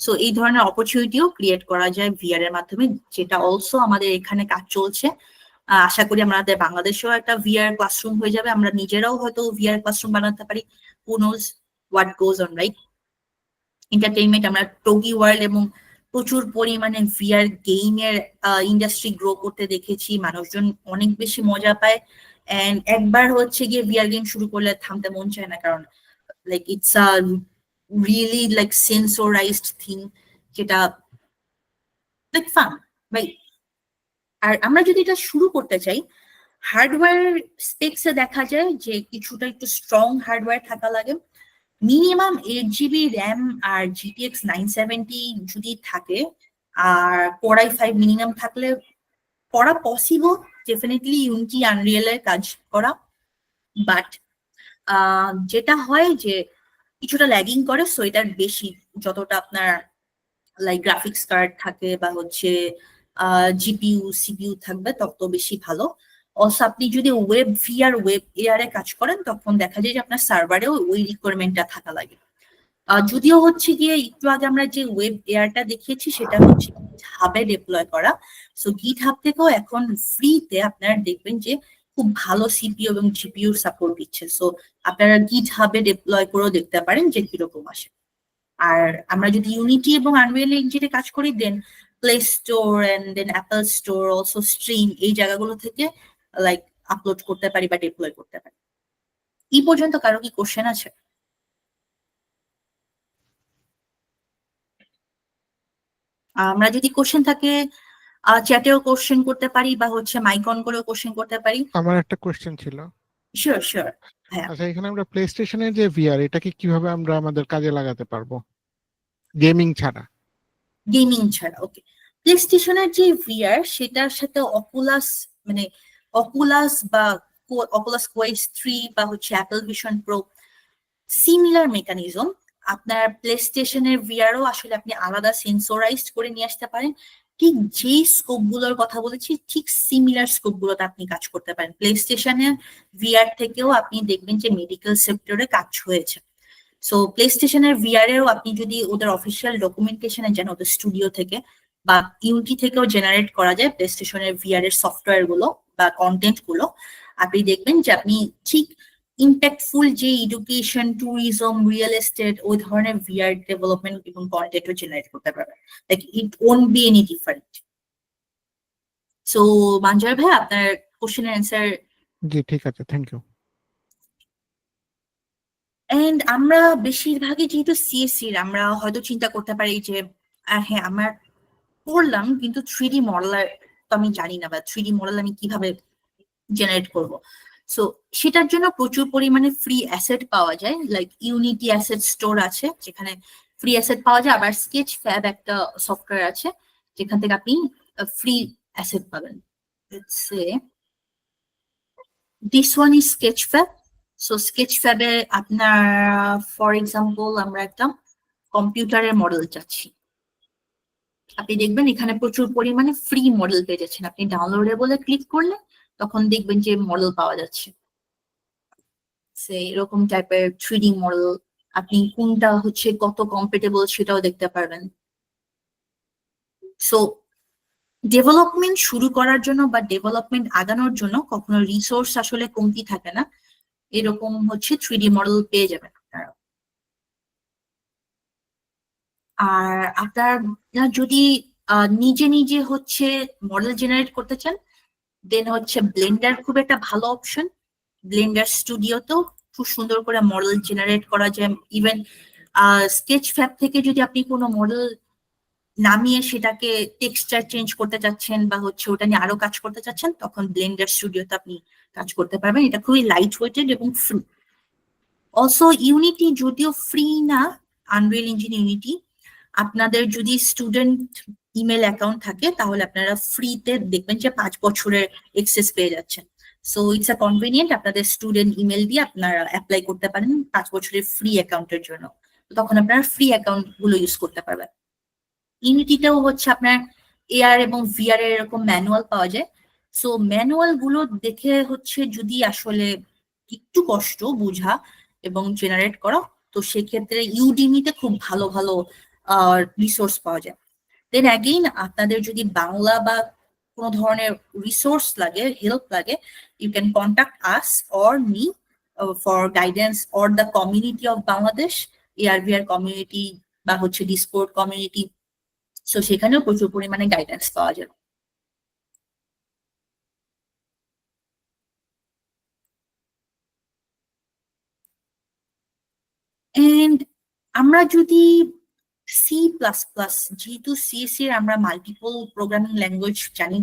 সো এই ধরনের অপরচুনিটিও ক্রিয়েট করা যায় ভিআর এর মাধ্যমে, যেটা অলসো আমাদের এখানে কাজ চলছে। আশা করি আমাদের বাংলাদেশেও একটা ভিআর ক্লাসরুম হয়ে যাবে, আমরা নিজেরাও হয়তো ভিআর ক্লাসরুম বানাতে পারি। Who knows what goes on, right? Entertainment, আমরা টোগি ওয়ার্ল্ড এবং প্রচুর পরিমাণে ভিআর গেমের ইন্ডাস্ট্রি গ্রো করতে দেখেছি, মানুষজন অনেক বেশি মজা পায়। এন্ড একবার হচ্ছে গিয়ে ভিআর গেম শুরু করলে থামতে মন চায় না, কারণ like it's a really like sensorised thing, যেটা লাইক ফান, রাইট? আর আমরা যদি এটা শুরু করতে চাই, হার্ডওয়্যার স্পেক্সে দেখা যায় যে কিছুটা একটু স্ট্রং হার্ডওয়্যার থাকা লাগে। মিনিমাম 8 GB র্যাম আর GTX 970 যদি থাকে, আর Core i5 মিনিমাম থাকলে করা পসিবল, ডেফিনেটলি ইউনিটি আনরিয়েলের কাজ করা। বাট যেটা হয় যে কিছুটা ল্যাগিং করে, সো এটার বেশি যতটা আপনার লাইক গ্রাফিক্স কার্ড থাকে বা হচ্ছে জিপিইউ সিপিইউ থাকবে তত বেশি ভালো। অলসো আপনি যদি ওয়েব ভিআর ওয়েব এআর এ কাজ করেন, তখন দেখা যায় যে আপনার সার্ভারেও ওই রিকোয়ারমেন্টটা থাকা লাগে। যদিও হচ্ছে গিয়ে একটু আগে আমরা যে ওয়েব এআরটা দেখিয়েছি সেটা হচ্ছে হাবে ডিপ্লয় করা, সো গিট হাব থেকেও এখন ফ্রিতে আপনারা দেখবেন যে খুব ভালো সিপিইউ এবং জিপিইউ সাপোর্ট দিচ্ছে। সো আপনারা গিট হাবে ডিপ্লয় করেও দেখতে পারেন যে কিরকম আসে। আর আমরা যদি ইউনিটি এবং আনরিয়েল ইঞ্জিনে কাজ করি, then Play Store and then Apple Store, also stream, এই জায়গাগুলো থেকে লাইক আপলোড করতে পারি বা ডিপ্লয় করতে পারি। এই পর্যন্ত কারো কি কোশ্চেন আছে? আমরা যদি কোশ্চেন থাকে চ্যাটেও কোশ্চেন করতে পারি বা হচ্ছে মাইক অন করেও কোশ্চেন করতে পারি। আমার একটা কোশ্চেন ছিল। Sure sure. হ্যাঁ, আচ্ছা, এখানে আমরা প্লে স্টেশনের যে ভিআর, এটাকে কিভাবে আমরা আমাদের কাজে লাগাতে পারবো গেমিং ছাড়া? গেমিং ছাড়া, ওকে। প্লে স্টেশনের যে ভিআর, সেটার সাথে অকুলাস মানে অকুলাস বা অকুলাস কোয়েস্ট 3 বা হচ্ছে Apple vision pro similar mechanism. আপনার প্লে স্টেশনের ভিআরও আসলে আপনি আলাদা সেন্সোরাইজড করে নিয়ে আসতে পারেন, ঠিক যে স্কোপ গুলোর কথা বলেছি ঠিক সিমিলার স্কোপ গুলোতে আপনি কাজ করতে পারেন। প্লে স্টেশনের ভিআর থেকেও আপনি দেখবেন যে মেডিকেল সেক্টরে কাজ হয়েছে। সো প্লে স্টেশনের ভিআর এও আপনি যদি ওদের অফিসিয়াল ডকুমেন্টেশনে যান, ওদের স্টুডিও থেকে বা ইউটি থেকেও জেনারেট করা যায় প্লে স্টেশনের ভিআর এর সফটওয়্যার গুলো বা কন্টেন্ট গুলো, আপনি দেখবেন যে আপনি ঠিক ইম্প্যাক্টফুল যে এডুকেশন, ট্যুরিজম, রিয়েল এস্টেট, ওই ধরনের ভিআর ডেভেলপমেন্ট এবং কন্টেন্টও জেনারেট করতে পারবেন। Like it won't be any different. So Manzar ভাই, আপনার কোশ্চেনের অ্যান্সার। জি, ঠিক আছে, থ্যাংক ইউ। এন্ড আমরা বেশিরভাগই যেহেতু সিএসসির, আমরা হয়তো চিন্তা করতে পারি যে হ্যাঁ আমরা করলাম, কিন্তু 3D মডেলার তো আমি জানি না, বা 3D মডেল আমি কিভাবে জেনারেট করব। সো সেটার জন্য প্রচুর পরিমাণে ফ্রি অ্যাসেট পাওয়া যায়, লাইক ইউনিটি অ্যাসেট স্টোর আছে যেখানে ফ্রি অ্যাসেট পাওয়া যায়, আবার স্কেচ ফ্যাব একটা সফটওয়্যার আছে যেখান থেকে আপনি ফ্রি অ্যাসেট পাবেন। Let's say this one is Sketchfab. So স্কেচ ফ্যাবে আপনার ফর এক্সাম্পল আমরা একটা কম্পিউটারের মডেল চাচ্ছি, আপনি দেখবেন এখানে প্রচুর পরিমাণে ফ্রি মডেল পেয়ে যাচ্ছেন। আপনি ডাউনলোডে বলে ক্লিক করলে তখন দেখবেন যে মডেল পাওয়া যাচ্ছে, এরকম টাইপের 3D মডেল। আপনি কোনটা হচ্ছে কত কম্পেটেবল সেটাও দেখতে পারবেন। সো ডেভেলপমেন্ট শুরু করার জন্য বা ডেভেলপমেন্ট আগানোর জন্য কখনো রিসোর্স আসলে কমতি থাকে না, এরকম হচ্ছে 3D মডেল পেয়ে যাবেন আপনারা। আর আপনারা যদি নিজে নিজে হচ্ছে মডেল জেনারেট করতে চান, দেন হচ্ছে ব্লেন্ডার খুব একটা ভালো অপশন। ব্লেন্ডার স্টুডিওতেও খুব সুন্দর করে মডেল জেনারেট করা যায়। ইভেন স্কেচ ফ্যাব থেকে যদি আপনি কোনো মডেল নামিয়ে সেটাকে টেক্সচার চেঞ্জ করতে চাচ্ছেন বা হচ্ছে ওটা নিয়ে আরো কাজ করতে চাচ্ছেন, তখন ব্লেন্ডার স্টুডিওতে আপনি কাজ করতে পারবেন। এটা খুবই লাইট ওয়েটেড এবং ফ্রি। অলসো ইউনিটি যদিও ফ্রি না, আনরিয়েল ইঞ্জিন ইউনিটি, আপনাদের যদি স্টুডেন্ট ইমেল অ্যাকাউন্ট থাকে তাহলে আপনারা ফ্রিতে দেখবেন যে 5 বছরের এক্সেস পেয়ে যাচ্ছেন। সো ইটস আ কনভিনিয়েন্ট, আপনাদের স্টুডেন্ট ইমেল দিয়ে আপনারা অ্যাপ্লাই করতে পারেন 5 বছরের ফ্রি অ্যাকাউন্টের জন্য। তো তখন আপনারা ফ্রি অ্যাকাউন্ট গুলো ইউজ করতে পারবেন। ইউনিটিতেও হচ্ছে আপনার এআর এবং ভিআর এর এরকম ম্যানুয়াল পাওয়া যায়। সো ম্যানুয়াল গুলো দেখে হচ্ছে যদি আসলে একটু কষ্ট বোঝা এবং জেনারেট করা, তো সেক্ষেত্রে ইউডিমিতে খুব ভালো ভালো রিসোর্স পাওয়া যায়। দেন অ্যাগেইন আপনাদের যদি বাংলা বা কোনো ধরনের রিসোর্স লাগে, হেল্প লাগে, you can contact us or me for guidance or the community of Bangladesh, AR VR community বা হচ্ছে ডিসকর্ড কমিউনিটি। সো সেখানেও প্রচুর পরিমাণে গাইডেন্স পাওয়া যাবে। এন্ড আমরা যদি সি প্লাস প্লাস, যেহেতু সিএসসি এর আমরা মাল্টিপল প্রোগ্রামিং ল্যাঙ্গুয়েজ জানি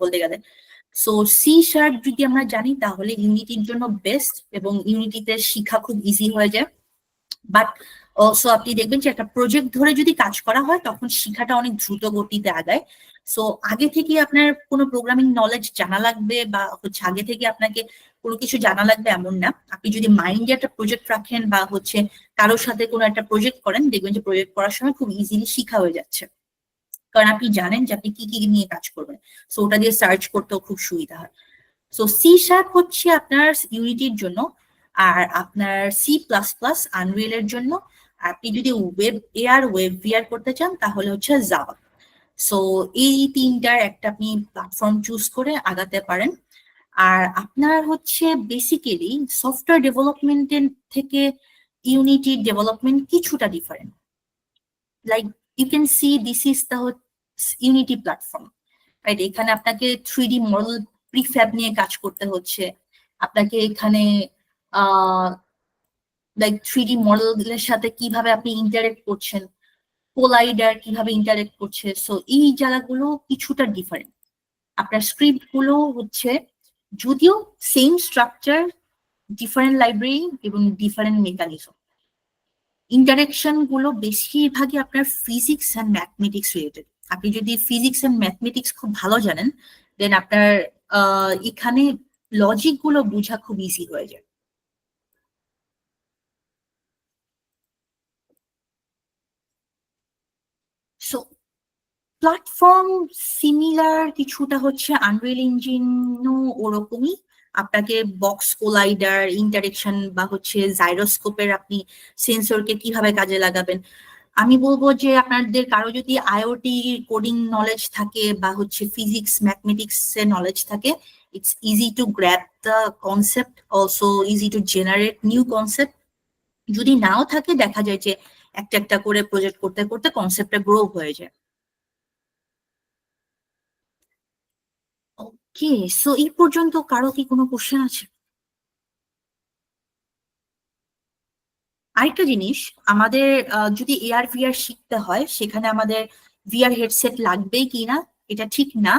বলতে গেলে, সো সি শার্প যদি আমরা জানি তাহলে ইউনিটির জন্য বেস্ট, এবং ইউনিটিতে শিখা খুব ইজি হয়ে যায়। বাট অলসো আপনি দেখবেন যে একটা প্রজেক্ট ধরে যদি কাজ করা হয় তখন শিখাটা অনেক দ্রুত গতিতে আগায়। সো আগে থেকে আপনার কোনো প্রোগ্রামিং নলেজ জানা লাগবে বা হচ্ছে আগে থেকে আপনাকে কোনো কিছু জানা লাগবে এমন না। আপনি যদি মাইন্ডে একটা প্রজেক্ট রাখেন বা হচ্ছে কারোর সাথে কোনো একটা প্রজেক্ট করেন, দেখবেন যে প্রজেক্ট করার সময় খুব ইজিলি শিখা হয়ে যাচ্ছে, কারণ আপনি জানেন যে আপনি কি কি নিয়ে কাজ করবেন। সো ওটা দিয়ে সার্চ করতেও খুব সুবিধা হয়। সো সি শার্প হচ্ছে আপনার ইউনিটির জন্য, আর আপনার সি প্লাস প্লাস আনরিয়েল এর জন্য। আপনি যদি ওয়েব এআর ওয়েব ভিআর করতে চান তাহলে হচ্ছে জাভা। সো এই তিনটার একটা আপনি প্ল্যাটফর্ম চুজ করে আগাতে পারেন। আর আপনার হচ্ছে বেসিক্যালি সফটওয়্যার ডেভেলপমেন্টের থেকে ইউনিটি ডেভেলপমেন্ট কিছুটা different. Like you can see this is the Unity platform, right? এখানে আপনাকে 3D মডেল প্রিফ্যাব নিয়ে কাজ করতে হচ্ছে, আপনাকে এখানে লাইক 3D মডেলের সাথে কিভাবে আপনি ইন্টারেক্ট করছেন, কোলাইডার কিভাবে ইন্টারেক্ট করছে। সো এই জায়গাগুলো কিছুটা ডিফারেন্ট। আপনার স্ক্রিপ্ট গুলো হচ্ছে যদিও সেম স্ট্রাকচার, ডিফারেন্ট লাইব্রেরি এবং ডিফারেন্ট মেকানিজম। ইন্টারেকশন গুলো বেশিরভাগই আপনার ফিজিক্স অ্যান্ড ম্যাথমেটিক্স রিলেটেড। আপনি যদি ফিজিক্স অ্যান্ড ম্যাথমেটিক্স খুব ভালো জানেন, দেন আপনার এখানে লজিক গুলো বোঝা খুব ইজি হয়ে যায়। সো প্ল্যাটফর্ম সিমিলার কিছুটা হচ্ছে, আনরিয়েল ইঞ্জিনও ওরকমই। আপনাকে বক্স কোলাইডার ইন্টারেকশন বা হচ্ছে জাইরোস্কোপের আপনি সেন্সরকে কিভাবে কাজে লাগাবেন। আমি বলবো যে আপনাদের কারো যদি আইওটি কোডিং নলেজ থাকে বা হচ্ছে ফিজিক্স ম্যাথমেটিক্স এর নলেজ থাকে, it's easy to grab the concept, also easy to generate new concept. যদি নাও থাকে দেখা যায় যে একটা একটা করে প্রজেক্ট করতে করতে কনসেপ্টটা গ্রো হয়ে যায়। ওকে, সো এই পর্যন্ত কারো কি কোনো কোশ্চেন আছে? আরেকটা জিনিস, আমাদের যদি এআর ভিআর শিখতে হয় সেখানে আমাদের ভিআর হেডসেট লাগবেই কিনা এটা ঠিক না।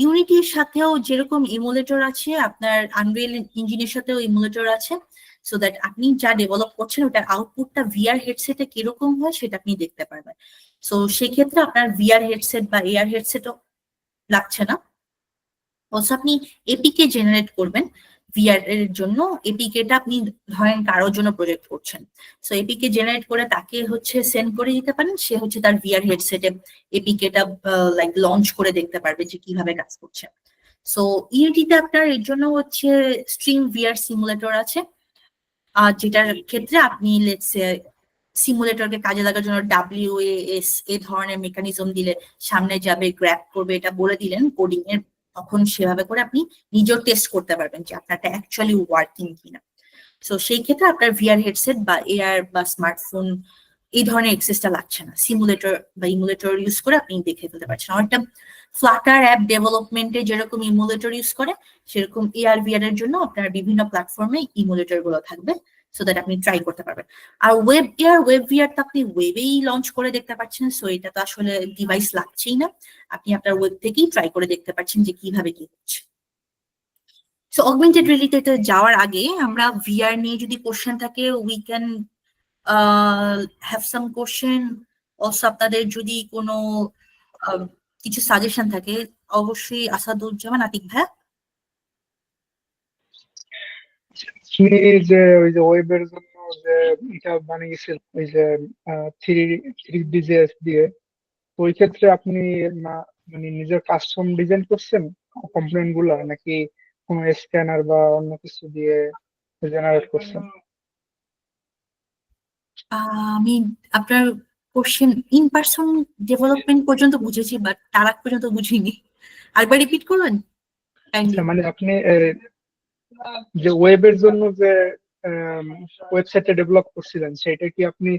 ইউনিটির সাথেও যেরকম ইমুলেটর আছে, আপনার আনরিয়েল ইঞ্জিনের সাথেও ইমুলেটর আছে, সো দ্যাট আপনি যা ডেভেলপ করছেন ওটার আউটপুটটা ভিআর হেডসেটে কিরকম হয় সেটা আপনি দেখতে পারবেন। সো সেক্ষেত্রে আপনার ভিআর হেডসেট বা এআর হেডসেটও লাগছে না। অলসো আপনি এপিকে জেনারেট করবেন ভিআর এর জন্য। এপিকেটা আপনি ধরেন কারোর জন্য প্রজেক্ট করছেন, সো এপিকে জেনারেট করে তাকে হচ্ছে সেন্ড করে দিতে পারেন, সে হচ্ছে তার ভিআর হেডসেটে এপিকেটা লাইক লঞ্চ করে দেখতে পারবে যে কিভাবে কাজ করছে। সো ইউনিটিতে আপনার এর জন্য হচ্ছে স্ট্রিম ভিআর সিমুলেটর আছে, আর যেটার ক্ষেত্রে আপনি লেটস সিমুলেটরকে কাজে লাগার জন্য WAS এ ধরনের মেকানিজম দিলে সামনে যাবে, গ্র্যাব করবে, এটা বলে দিলেন কোডিং এর, তখন সেভাবে করে আপনি নিজেও টেস্ট করতে পারবেন যে আপনারটা অ্যাকচুয়ালি ওয়ার্কিং কিনা। সো সেই ক্ষেত্রে আপনার ভিআর হেডসেট বা এআর বা স্মার্টফোন এই ধরনের এক্সেসটা লাগছে না, সিমুলেটর বা ইমুলেটর ইউজ করে আপনি দেখে ফেলতে পারছেন। অনেকটা ফ্লাটার অ্যাপ ডেভেলপমেন্টে যেরকম ইমুলেটর ইউজ করে, সেরকম এআর ভিআর এর জন্য আপনার বিভিন্ন প্ল্যাটফর্মে ইমুলেটর গুলো থাকবে, সো দ্যাট আপনি ট্রাই করতে পারবেন। আর ওয়েব এআর ওয়েব ভিআর তো আপনি ওয়েবেই লঞ্চ করে দেখতে পাচ্ছেন, সো এটা তো আসলে ডিভাইস লাগছেই না, আপনি আপনার ওয়েব থেকেই ট্রাই করে দেখতে পাচ্ছেন যে কিভাবে কি হচ্ছে। সো অগমেন্টেড রিয়েলিটিতে যাওয়ার আগে আমরা ভিআর নিয়ে যদি কোশ্চেন থাকে we can have some question. Also আপনাদের যদি কোনো কিছু সাজেশন থাকে অবশ্যই আসাদুজ্জামান, আতিক ভাইয়া। আপনি যে ওই যে ওয়েবের জন্য যে এটা বানিয়েছেন ওই যে থ্রি থ্রি ডিজিএস দিয়ে, ওই ক্ষেত্রে আপনি মানে নিজের কাস্টম ডিজাইন করছেন কম্পোনেন্ট গুলা, নাকি কোনো স্ক্যানার বা অন্য কিছু দিয়ে জেনারেট করছেন? আমি আপনার কোশ্চেন ইন পার্সন ডেভেলপমেন্ট পর্যন্ত বুঝেছি, বাট তার আগ পর্যন্ত বুঝিনি। আরেকবার রিপিট করবেন কাইন্ডলি। মানে আপনি যে ওয়েবের জন্য যে ওয়েবসাইটটা ডেভেলপ করছিলেন সেটা কি আপনি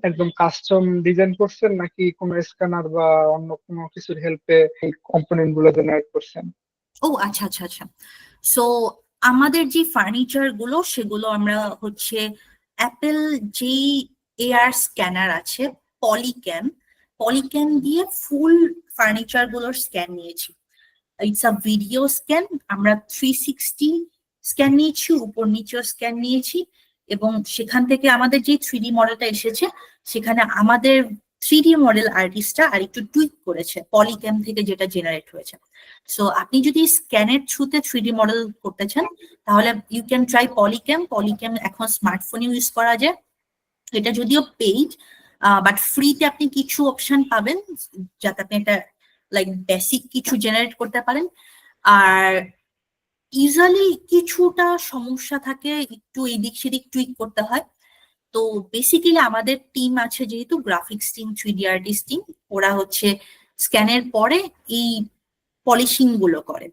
একদম কাস্টম ডিজাইন করছেন, নাকি কোনো স্ক্যানার বা অন্য কোনো কিছুর হেল্পে এই কম্পোনেন্ট গুলো জেনারেট করছেন? ও আচ্ছা আচ্ছা আচ্ছা। সো আমাদের যে ফার্নিচার গুলো সেগুলো আমরা হচ্ছে অ্যাপেল যেই এআর স্ক্যানার আছে পলিক্যান দিয়ে ফুল ফার্নিচার গুলোর স্ক্যান নিয়েছি। It's a video scan. আমরা 360 স্ক্যান নিয়েছি, উপর নিচেও স্ক্যান নিয়েছি, এবং সেখান থেকে আমাদের যে 3D মডেলটা এসেছে সেখানে আমাদের 3D মডেল আর্টিস্টরা আর একটু টুইক করেছে পলিক্যাম থেকে যেটা জেনারেট হয়েছে। সো আপনি যদি স্ক্যানের থ্রুতে 3D মডেল করতে চান তাহলে ইউ ক্যান ট্রাই পলিক্যাম এখন স্মার্টফোনে ইউজ করা যায়। এটা যদিও পেইড, বাট ফ্রিতে আপনি কিছু অপশন পাবেন যাতে আপনি একটা লাইক বেসিক কিছু জেনারেট করতে পারেন। আর ইউজুয়ালি কিছুটা সমস্যা থাকে, একটু এদিক সেদিক টুইক করতে হয়। তো বেসিক্যালি আমাদের টিম আছে যেহেতু graphics team, 3D artist team, ওরা হচ্ছে স্ক্যানের পরে এই পলিশিং গুলো করে।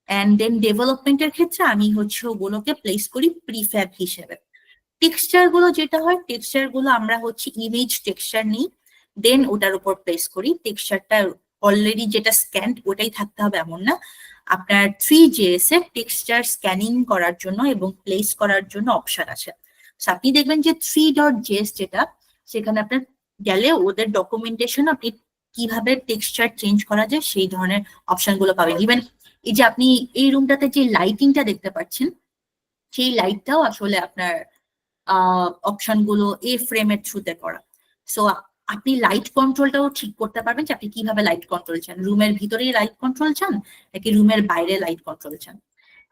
অ্যান্ড দেন ডেভেলপমেন্টের ক্ষেত্রে আমি হচ্ছে ওগুলোকে প্লেস করি প্রিফ্যাব হিসেবে। টেক্সচার গুলো যেটা হয়, টেক্সচার গুলো আমরা হচ্ছে ইমেজ টেক্সচার নিই, দেন ওটার উপর প্লেস করি। টেক্সচারটা অলরেডি যেটা স্ক্যান ওটাই থাকতে হবে এমন না, আপনার 3JS এর টেক্সচার স্ক্যানিং করার জন্য এবং প্লেস করার জন্য অপশন আছে। আপনি দেখবেন যে 3.js যেটা, সেখানে আপনার গেলে ওদের ডকুমেন্টেশন আপনি কিভাবে টেক্সচার চেঞ্জ করা যায় সেই ধরনের অপশন গুলো পাবেন। ইভেন এই যে আপনি এই রুমটাতে যে লাইটিংটা দেখতে পাচ্ছেন সেই লাইটটাও আসলে আপনার অপশন গুলো এ ফ্রেমের থ্রুতে করা। সো আপনি লাইট কন্ট্রোলটাও ঠিক করতে পারবেন যে আপনি কিভাবে লাইট কন্ট্রোল চান, রুমের ভিতরেই লাইট কন্ট্রোল চান নাকি রুমের বাইরে লাইট কন্ট্রোল চান,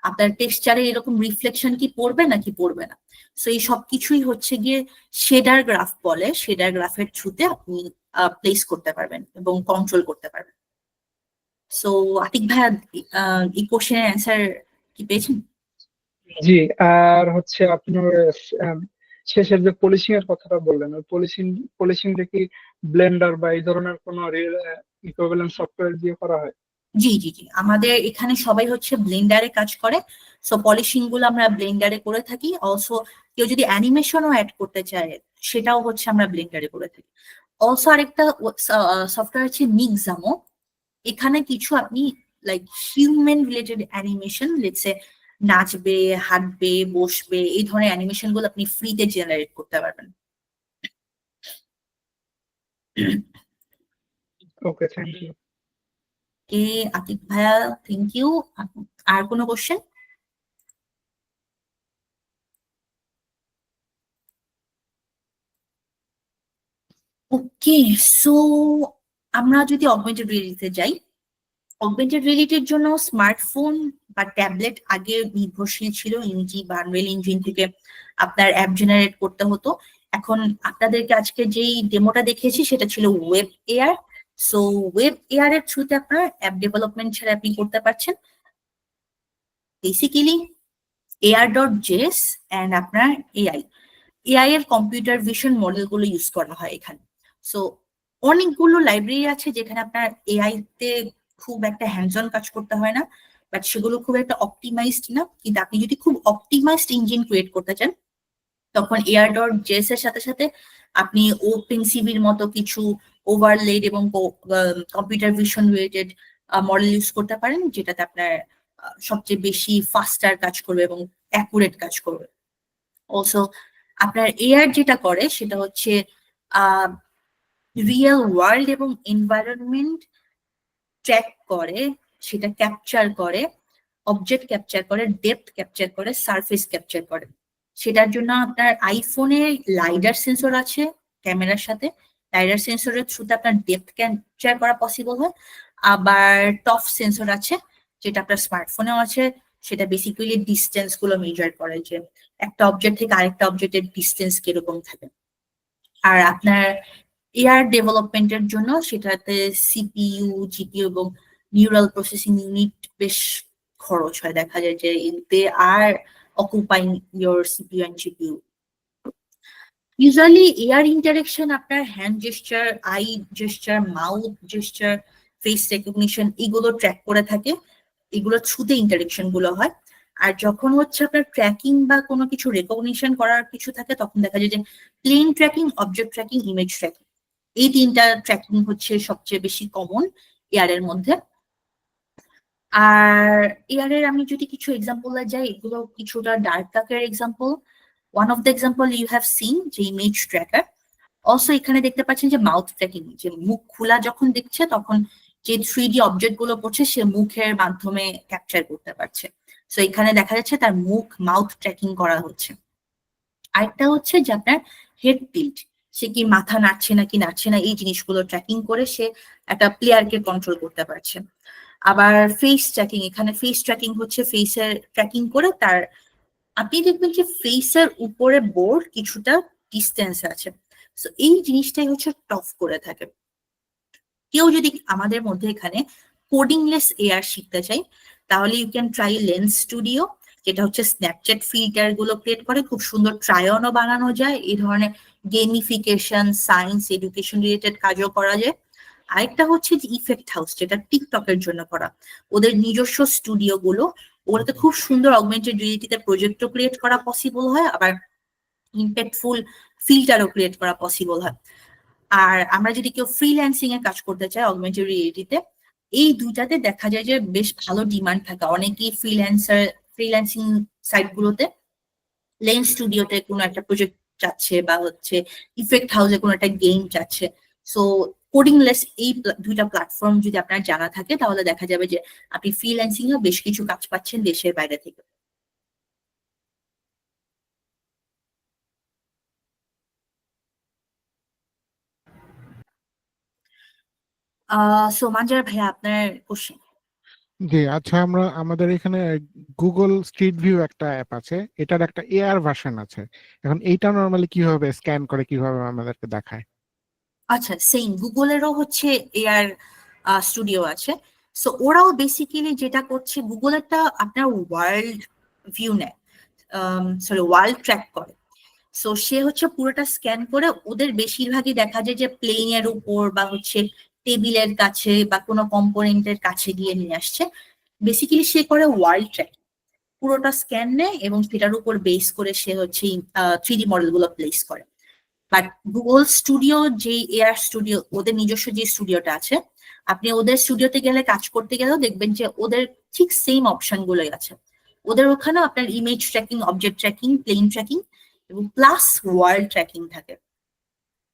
আপনার টেক্সচারে এরকম রিফ্লেকশন কি পড়বে নাকি পড়বে না। সো এই সব কিছুই হচ্ছে গিয়ে শেডার গ্রাফ বলে, শেডার গ্রাফের থ্রুতে আপনি প্লেস করতে পারবেন এবং কন্ট্রোল করতে পারবেন। সো আতিক ভাইয়া এই কোশ্চেনের অ্যান্সার কি পেয়েছেন? জি। আর হচ্ছে আপনার শেষের যে পলিশিং এর কথাটা বললেন, ওই পলিশিংটা কি ব্লেন্ডার বা এই ধরনের কোনো ইকুইভ্যালেন্ট সফটওয়্যার দিয়ে করা হয়? জি জি জি, আমাদের এখানে সবাই হচ্ছে ব্লেন্ডারে কাজ করে। সো পলিশিং গুলো আমরা ব্লেন্ডারে করে থাকি। অলসো কেউ যদি অ্যানিমেশনও অ্যাড করতে চায় সেটাও হচ্ছে আমরা ব্লেন্ডারে করে থাকি। অলসো আরেকটা সফটওয়্যার আছে মিক্সামো। এখানে কিছু আপনি like human related animation, let's say নাচবে, হাঁটবে, বসবে, এই ধরনের অ্যানিমেশন গুলো আপনি ফ্রিতে জেনারেট করতে পারবেন। ওকে, থ্যাংক ইউ। আতিক ভাইয়া, থ্যাংক ইউ। আর কোনো কোশ্চেন? ওকে, সো আমরা যদি অগমেন্টেড রিয়েলিটিতে যাই, অগমেন্টেড রিয়েলিটির জন্য স্মার্টফোন বা ট্যাবলেট আগে নির্ভরশীল ছিল। ইউজি বা আনরিয়েল ইঞ্জিন থেকে আপনার অ্যাপ জেনারেট করতে হতো। এখন আপনাদেরকে আজকে যেই ডেমোটা দেখিয়েছি সেটা ছিল web AR. So web AR এর থ্রুতে আপনার অ্যাপ ডেভেলপমেন্ট ছাড়া আপনি করতে পারছেন। বেসিক্যালি AR.js অ্যান্ড আপনার এআই এর কম্পিউটার ভিশন মডেল গুলো ইউজ করা হয় এখানে। সো অনেকগুলো লাইব্রেরি আছে যেখানে আপনার এআই তে খুব একটা হ্যান্ডস অন কাজ করতে হয় না, বাট সেগুলো খুব একটা অপটিমাইজড না। কিন্তু আপনি যদি খুব অপটিমাইজড ইঞ্জিন ক্রিয়েট করতে চান তখন AR.js এর সাথে সাথে আপনি ওপেনসিভির মতো কিছু ওভারলেড এবং computer vision related model use করতে পারেন, যেটাতে আপনার সবচেয়ে বেশি ফাস্টার কাজ করবে এবং অ্যাকুরেট কাজ করবে। অলসো আপনার এআর যেটা করে সেটা হচ্ছে রিয়েল ওয়ার্ল্ড এবং এনভায়রনমেন্ট ট্র্যাক করে, সেটা ক্যাপচার করে, অবজেক্ট ক্যাপচার করে, ডেপথ ক্যাপচার করে, সারফেস ক্যাপচার করে। সেটার জন্য আপনার আইফোনে লাইডার সেন্সর আছে ক্যামেরার সাথে, লাইডার সেন্সরের থ্রুতে আপনার ডেপথ ক্যাপচার করা পসিবল হয়। আবার টফ সেন্সর আছে যেটা আপনার স্মার্টফোনেও আছে, সেটা বেসিক্যালি ডিস্টেন্স গুলো মেজার করে, যে একটা অবজেক্ট থেকে আরেকটা অবজেক্টের ডিস্টেন্স কিরকম থাকে। আর আপনার এআর ডেভেলপমেন্টের জন্য সেটাতে সিপিইউ, জিপিইউ এবং নিউরাল প্রসেসিং ইউনিট বেশ খরচ হয়, দেখা যায় যে they are occupying your CPU and GPU. Usually AR interaction আপনার hand gesture, eye gesture, mouth gesture, face recognition এগুলো ট্র্যাক করে থাকে, এগুলো থ্রুতে ইন্টারেকশন গুলো হয়। আর যখন হচ্ছে আপনার ট্র্যাকিং বা কোনো কিছু রেকগনিশন করার কিছু থাকে, তখন দেখা যায় যে plane tracking, object tracking, image tracking, এই তিনটা ট্র্যাকিং হচ্ছে সবচেয়ে বেশি কমন এআর এর মধ্যে। আর এআর এর আমি যদি কিছু এক্সাম্পল যাই, এগুলো কিছুটা ডার্ক কাকের example. One of the example you have seen যে ইমেজ ট্র্যাকার। অলসো এখানে দেখতে পাচ্ছেন যে মাউথ ট্র্যাকিং, যে মুখ খোলা যখন দেখছে তখন যে 3D অবজেক্ট গুলো পড়ছে সে মুখের মাধ্যমে ক্যাপচার করতে পারছে। সো এখানে দেখা যাচ্ছে তার মুখ, মাউথ ট্র্যাকিং করা হচ্ছে। আরেকটা হচ্ছে যে আপনার হেড টিল্ট, সে কি মাথা নাড়ছে নাকি নাড়ছে না, এই জিনিসগুলো ট্র্যাকিং করে সে একটা প্লেয়ারকে কন্ট্রোল করতে পারছে। আবার ফেস ট্র্যাকিং, এখানে ফেস ট্র্যাকিং হচ্ছে ফেসের ট্র্যাকিং করে তার, আপনি দেখবেন যে ফেসের উপরে বোর্ড কিছুটা ডিস্টেন্স আছে। সো এই জিনিসটাই হচ্ছে টফ করে থাকে। কেউ যদি আমাদের মধ্যে এখানে কোডিংলেস এআর শিখতে চাই, তাহলে you can try Lens Studio, যেটা হচ্ছে স্ন্যাপচ্যাট ফিল্টার গুলো ক্রিয়েট করে, খুব সুন্দর ট্রায়নও বানানো যায়, এই ধরনের গেমিফিকেশন, সায়েন্স, এডুকেশন রিলেটেড কাজও করা যায়। আরেকটা হচ্ছে যে ইফেক্ট হাউস, যেটা টিকটকের জন্য করা, ওদের নিজস্ব স্টুডিও গুলো, ওগুলোতে খুব সুন্দর অগমেন্টেড রিয়েলিটিতে প্রজেক্টও ক্রিয়েট করা পসিবল হয়, আবার ইম্প্যাক্টফুল ফিল্টারও ক্রিয়েট করা পসিবল হয়। আর আমরা যদি কেউ ফ্রিল্যান্সিং এ কাজ করতে চাই অগমেন্টেড রিয়েলিটিতে, এই দুইটাতে দেখা যায় যে বেশ ভালো ডিমান্ড থাকে। অনেকেই ফ্রিল্যান্সিং সাইট গুলোতে লেন্স স্টুডিওতে কোনো একটা প্রজেক্ট চাচ্ছে, বা হচ্ছে ইফেক্ট হাউসে কোনো একটা গেম চাচ্ছে। সো কোডিংলেস এই দুইটা প্ল্যাটফর্ম যদি আপনার জানা থাকে, তাহলে দেখা যাবে যে আপনি ফ্রিল্যান্সিং এ বেশ কিছু কাজ পাচ্ছেন দেশের বাইরে থেকে। সো মানজার ভাইয়া, আপনার কোশ্চেন। জি আচ্ছা, আমরা আমাদের এখানে গুগল স্ট্রিট ভিউ একটা অ্যাপ আছে, এটার একটা এআর ভার্সন আছে। এখন এইটা নরমালি কিভাবে স্ক্যান করে, কিভাবে আমাদেরকে দেখায়? আচ্ছা, সেম গুগলেরও হচ্ছে এআর স্টুডিও আছে। সো ওরাও বেসিক্যালি যেটা করছে, গুগলেরটা আপনার ওয়ার্ল্ড ভিউ নেয়, সরি ওয়ার্ল্ড ট্র্যাক করে। সো সে হচ্ছে পুরোটা স্ক্যান করে, ওদের বেশিরভাগই দেখা যায় যে প্লেনের উপর বা হচ্ছে টেবিলের কাছে বা কোনো কম্পোনেন্টের কাছে গিয়ে নিয়ে আসছে। বেসিক্যালি সে করে ওয়ার্ল্ড ট্র্যাক, পুরোটা স্ক্যান নেয় এবং সেটার উপর বেস করে সে হচ্ছে 3D মডেল গুলো প্লেস করে। বাট গুগল স্টুডিও, যে এআর স্টুডিও, ওদের নিজস্ব যে স্টুডিওটা আছে, আপনি ওদের স্টুডিওতে গেলে কাজ করতে গেলেও দেখবেন যে ওদের ঠিক সেম অপশন গুলোই আছে। ওদের ওখানে আপনার image tracking, object tracking, plane tracking এবং প্লাস ওয়ার্ল্ড ট্র্যাকিং থাকে।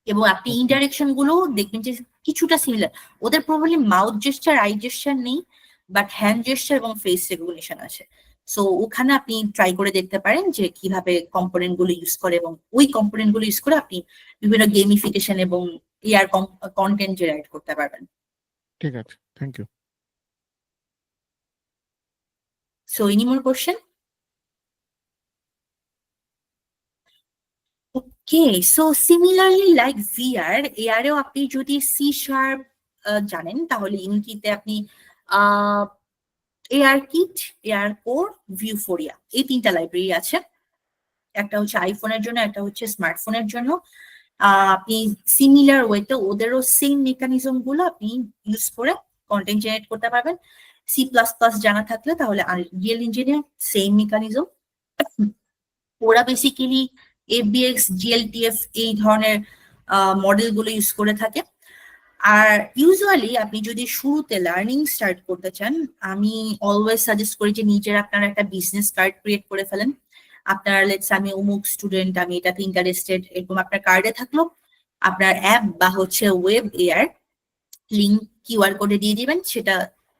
এবং আপনি ইন্টারেকশন গুলো দেখবেন যে কিছুটা সিমিলার। ওদের probably mouth gesture, eye gesture নেই, বাট হ্যান্ড জেস্টার এবং ফেস রেকগনিশন আছে। সো ওখানে আপনি ট্রাই করে দেখতে পারেন যে কিভাবে কম্পোনেন্ট গুলো ইউজ করে, এবং ওই কম্পোনেন্ট গুলো ইউজ করে আপনি বিভিন্ন গেমিফিকেশন এবং এআর কন্টেন্ট জেনারেট করতে পারবেন। ঠিক আছে, thank you. So any more question? Okay, so similarly like VR, AR এও আপনি যদি সি শার্প জানেন, তাহলে ইউনিটিতে আপনি ARKit, ARCore, Vuforia, এই তিনটা লাইব্রেরি আছে। একটা হচ্ছে আইফোনের জন্য, একটা হচ্ছে স্মার্টফোনের জন্য। আপনি সিমিলার ওয়েতে ওদেরও সেম মেকানিজম গুলো আপনি ইউজ করে কন্টেন্ট জেনারেট করতে পারবেন। সি প্লাস প্লাস জানা থাকলে তাহলে রিয়েল ইঞ্জিনিয়ার, সেম মেকানিজম। ওরা বেসিক্যালি এফবিএক্স, জিএলটিএফ এই ধরনের মডেল গুলো ইউজ করে থাকে। আর ইউজুয়ালি আপনি যদি শুরুতে লার্নিং স্টার্ট করতে চান, আমি অলওয়েজ সাজেস্ট করি যে নিজের আপনার একটা বিজনেস কার্ড ক্রিয়েট করে ফেলেন। আপনার লেটস আমি অমুক স্টুডেন্ট, আমি এটাতে ইন্টারেস্টেড, এরকম আপনার কার্ডে থাকলো। আপনার অ্যাপ বা হচ্ছে ওয়েব এআর লিঙ্ক কিউআর কোডে দিয়ে দিবেন, সেটা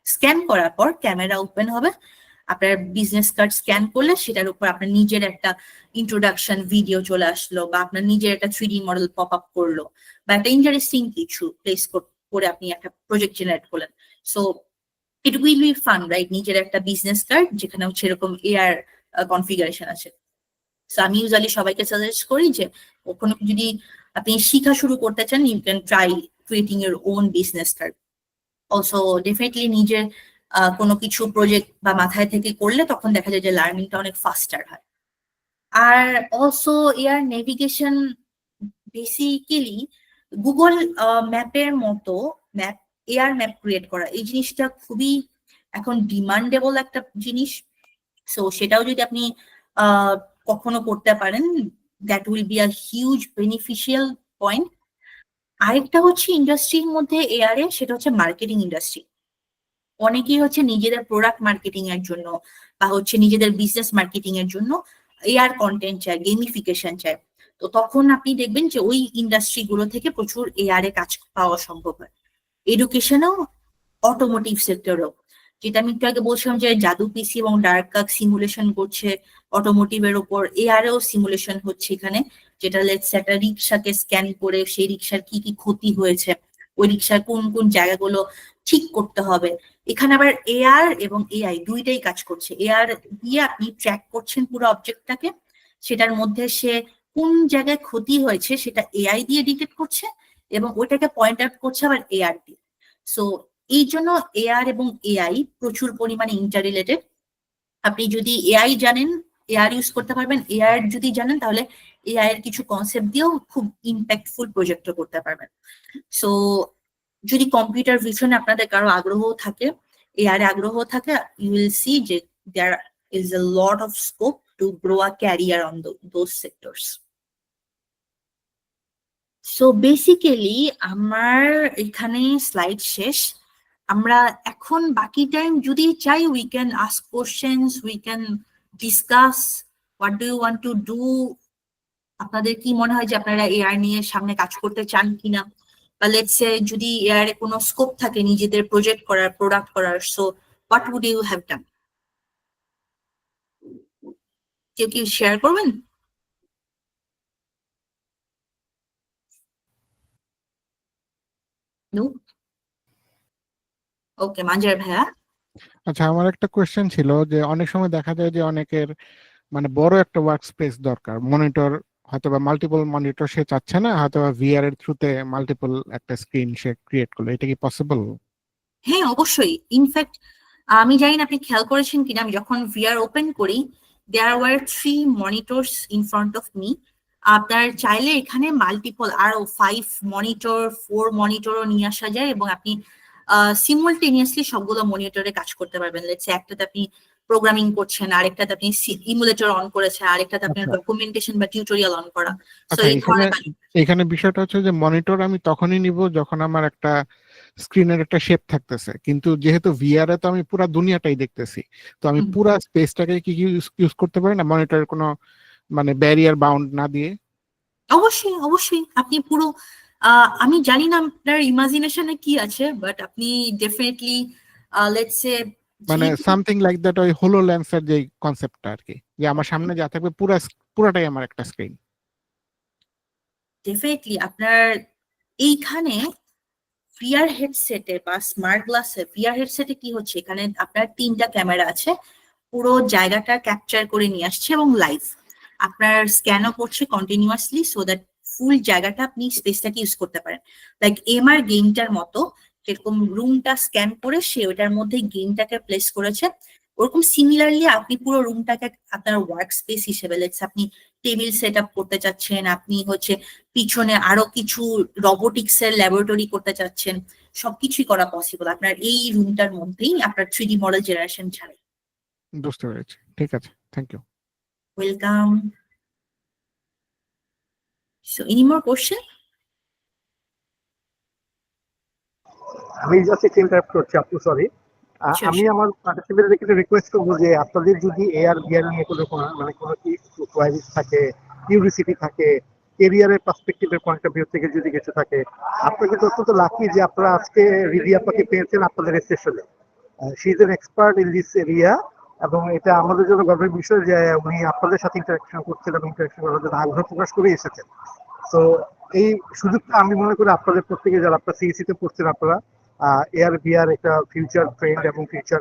স্ক্যান করার পর ক্যামেরা ওপেন হবে, আপনার বিজনেস কার্ড স্ক্যান করলে সেটার উপর আপনার নিজের একটা ইন্ট্রোডাকশন ভিডিও চলে আসলো, বা আপনার নিজের একটা 3D মডেল পপ আপ করলো, বা একটা ইন্টারেস্টিং কিছু প্লেস করে আপনি একটা প্রজেক্ট জেনারেট করলেন। So it will be fun, right? নিজের একটা বিজনেস কার্ড যেখানে হচ্ছে এরকম এআর কনফিগারেশন আছে। সো আমি ইউজুয়ালি সবাইকে সাজেস্ট করি যে কখনো যদি আপনি শিখা শুরু করতে চান, you can try creating your own business card. Also definitely নিজের কোনো কিছু প্রজেক্ট বা মাথায় থেকে করলে তখন দেখা যায় যে লার্নিংটা অনেক ফাস্টার হয়। Are also air navigation basically Google ম্যাপের মতো ম্যাপ, এয়ার ম্যাপ ক্রিয়েট করা, এই জিনিসটা খুবই এখন ডিমান্ডেবল একটা জিনিস। সো সেটাও যদি আপনি কখনো করতে পারেন, that will be a huge beneficial point. আরেকটা হচ্ছে ইন্ডাস্ট্রির মধ্যে এআর এ, সেটা হচ্ছে মার্কেটিং ইন্ডাস্ট্রি। অনেকেই হচ্ছে নিজেদের প্রোডাক্ট মার্কেটিং এর জন্য বা হচ্ছে নিজেদের বিজনেস মার্কেটিং এর জন্য এআর কন্টেন্ট চায়, গেমিফিকেশন চায়। তো তখন আপনি দেখবেন যে ওই ইন্ডাস্ট্রি গুলো থেকে প্রচুর এআর এ কাজ পাওয়া সম্ভব হয়। এডুকেশনেও, অটোমোটিভ সেক্টরেও, যেটা আমি একটু আগে বলছিলাম যে জাদু পিসি এবং ডার্ক কাক সিমুলেশন করছে অটোমোটিভের উপর, এআর এও সিমুলেশন হচ্ছে এখানে, যেটা লেটস একটা রিক্সাকে স্ক্যান করে সেই রিক্সার কি কি ক্ষতি হয়েছে, ওই রিক্সার কোন কোন জায়গাগুলো ঠিক করতে হবে। এখানে আবার এআর এবং এআই দুইটাই কাজ করছে। এআর দিয়ে আপনি ট্র্যাক করছেন পুরো অবজেক্টটাকে, সেটার মধ্যে সে কোন জায়গায় ক্ষতি হয়েছে সেটা এআই দিয়ে ডিটেক্ট করছে, এবং ওইটাকে পয়েন্ট আউট করছে আবার এআর দিয়ে। সো এই জন্য এআর এবং এআই প্রচুর পরিমাণে ইন্টার রিলেটেড। আপনি যদি এআই জানেন, এআর ইউজ করতে পারবেন, এআর যদি জানেন তাহলে এআই এর কিছু কনসেপ্ট দিয়েও খুব ইম্প্যাক্টফুল প্রজেক্ট করতে পারবেন। সো যদি কম্পিউটার ভিশনে আপনাদের কারো আগ্রহ থাকে, এআর এ আগ্রহ থাকে, ইউ উইল সি যে there is a lot of scope to grow a career on those sectors. So basically আমার এখানে স্লাইড শেষ। আমরা এখন বাকি টাইম যদি চাই we can ask questions, we can discuss what do you want to do. আপনাদের কি মনে হয় যে আপনারা এআই নিয়ে সামনে কাজ করতে চান কিনা, বা লেটস সে যদি এআই এর কোনো স্কোপ থাকে নিজেদের প্রজেক্ট করার, প্রোডাক্ট করার, so what would you have done? কেউ কি শেয়ার করবেন? নো? ওকে, মানজার ভাইয়া। আচ্ছা, আমার একটা কোয়েশ্চেন ছিল যে অনেক সময় দেখা যায় যে অনেকের মানে বড় একটা ওয়ার্ক স্পেস দরকার, মনিটর হয়তো বা মাল্টিপল মনিটর সে চাচ্ছে না, হয়তো বা ভিআর এর থ্রুতে মাল্টিপল একটা স্ক্রিন সে ক্রিয়েট করলো, এটা কি পসিবল? হ্যাঁ, অবশ্যই। ইনফ্যাক্ট আমি জানি না আপনি খেয়াল করেছেন কিনা, আমি যখন ভিআর ওপেন করি there were 3 monitors in front of me. আপনার চাইলে এখানে মাল্টিপল আরো 5 মনিটর, 4 মনিটরও নিয়ে আসা যায়, এবং আপনি সিমুলটেনিয়াসলি সবগুলো মনিটরে কাজ করতে পারবেন। লেটস সে একটাতে আপনি প্রোগ্রামিং করছেন, আরেকটাতে আপনি ইমুলেটর অন করেছেন, আরেকটাতে আপনার আচ্ছা ডকুমেন্টেশন বা টিউটোরিয়াল অন করা। সো আচ্ছা, এই এখানে ধরনের কাজ। এখানে বিষয়টা হচ্ছে যে মনিটর আমি তখনই নিব যখন আমার একটা স্ক্রিনের একটা শেপ থাকতেছে, কিন্তু যেহেতু ভিআর এ তো আমি পুরো দুনিয়াটাই দেখতেছি, তো আমি পুরো স্পেসটাকে কি ইউজ করতে পারি না মনিটরের কোনো মানে ব্যারিয়ার বাউন্ড না দিয়ে? অবশ্যই, অবশ্যই। আপনি পুরো আমি জানি না আপনার ইমাজিনেশনে কি আছে, বাট আপনি ডেফিনেটলি লেটস সে মানে সামথিং লাইক দ্যাট, ওই হোলো লেন্সের যে কনসেপ্টটা আর কি, যে আমার সামনে যা থাকবে পুরাটাই আমার একটা স্ক্রিন। ডেফিনেটলি আপনার এইখানে ভিআর হেডসেটে বা স্মার্ট গ্লাসে, ভিআর হেডসেটে কি হচ্ছে, এখানে আপনার 3টা ক্যামেরা আছে, পুরো জায়গাটা ক্যাপচার করে নিয়ে আসছে এবং লাইভ আপনার স্ক্যানও করছে কন্টিনিউয়াসলি, সো দ্যাট ফুল জায়গাটা আপনি স্পেসটাকে ইউজ করতে পারেন। লাইক এমআর গেমটার মতো, যেরকম রুমটা স্ক্যান করে সে ওটার মধ্যে গেমটাকে প্লেস করেছে, ওরকম সিমিলারলি আপনি পুরো রুমটাকে আপনার ওয়ার্ক স্পেস হিসেবে, লেটস আপনি টেবিল সেট আপ করতে চাচ্ছেন, আপনি হচ্ছে পিছনে আরো কিছু রোবোটিক্স এর ল্যাবরেটরি করতে চাচ্ছেন, সবকিছুই করা পসিবল আপনার এই রুমটার মধ্যেই, আপনার 3D মডেল জেনারেশন ছাড়াই। বুঝতে পেরেছি, ঠিক আছে, thank you. Welcome. So any more question? আমি জাস্ট একটু ইন্টারাপ্ট করছি আপু, সরি। আমি আমার পার্টিসিপেন্টদের কিছু রিকোয়েস্ট করবো যে আপনাদের যদি এআর ভিআর নিয়ে কোনো মানে কোনো কি কোয়ারিজ থাকে, কিউরিসিটি থাকে, কেরিয়ারের পার্সপেক্টিভের পয়েন্ট অফ ভিউ থেকে যদি কিছু থাকে, আপনাকে তো অত্যন্ত লাকি যে আপনারা আজকে রিভি আপাকে পেয়েছেন আপনাদের সেশনে। She is an expert in this area এবং এটা আমাদের জন্য গর্বের বিষয় যে উনি আপনাদের সাথে ইন্টারাকশন করছেন এবং ইন্টারাকশন করার জন্য আগ্রহ প্রকাশ করে এসেছেন। তো এই সুযোগটা আমি মনে করি আপনাদের প্রত্যেকে যারা আপনারা সিএসসি তে পড়ছেন, আপনারা এআর ভিআর একটা ফিউচার ট্রেন্ড এবং ফিউচার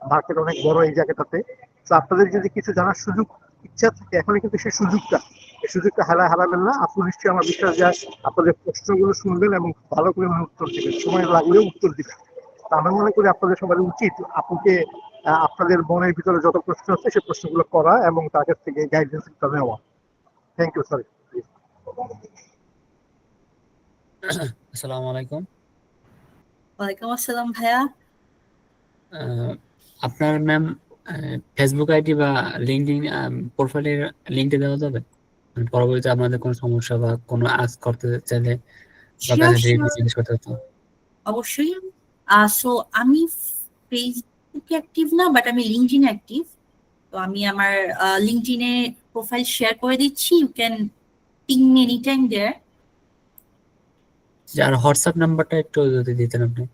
মার্কেট অনেক বড় এই জায়গাটাতে। তো আপনাদের যদি কিছু জানার সুযোগ ইচ্ছা থাকে এখনই কিন্তু সেই সুযোগটা হারাবেন না। আপনি নিশ্চয়ই আমার বিশ্বাস যায় আপনাদের প্রশ্নগুলো শুনবেন এবং ভালো করে উত্তর দিবেন, সময় লাগলেও উত্তর দিবেন। তা আমি মনে করি আপনাদের সবার উচিত আপুকে আপনাদের মনের ভিতরে যত প্রশ্ন আছে সেই প্রশ্নগুলো করা এবং তার কাছ থেকে গাইডেন্সটা নেওয়া। Thank you sir. আসসালামু আলাইকুম। ওয়ালাইকুম আসসালাম ভাইয়া। আপনার ম্যাম ফেসবুক আইডি বা লিঙ্কডইন প্রোফাইলের লিঙ্কটা দেওয়া যাবে? পরবর্তীতে আপনাদের কোনো সমস্যা বা কোনো আজ করতে চাইলে বা Sure, কাছে sure. জিজ্ঞেস করতে হতো। অবশ্যই। সো আমি ফেসবুকে অ্যাক্টিভ না, বাট আমি লিঙ্কডইন অ্যাক্টিভ। তো আমি আমার লিঙ্কডইনে প্রোফাইল শেয়ার করে দিচ্ছি, you can ping me any time there. আর হোয়াটসঅ্যাপ নাম্বারটা একটু যদি দিতেন আপনি।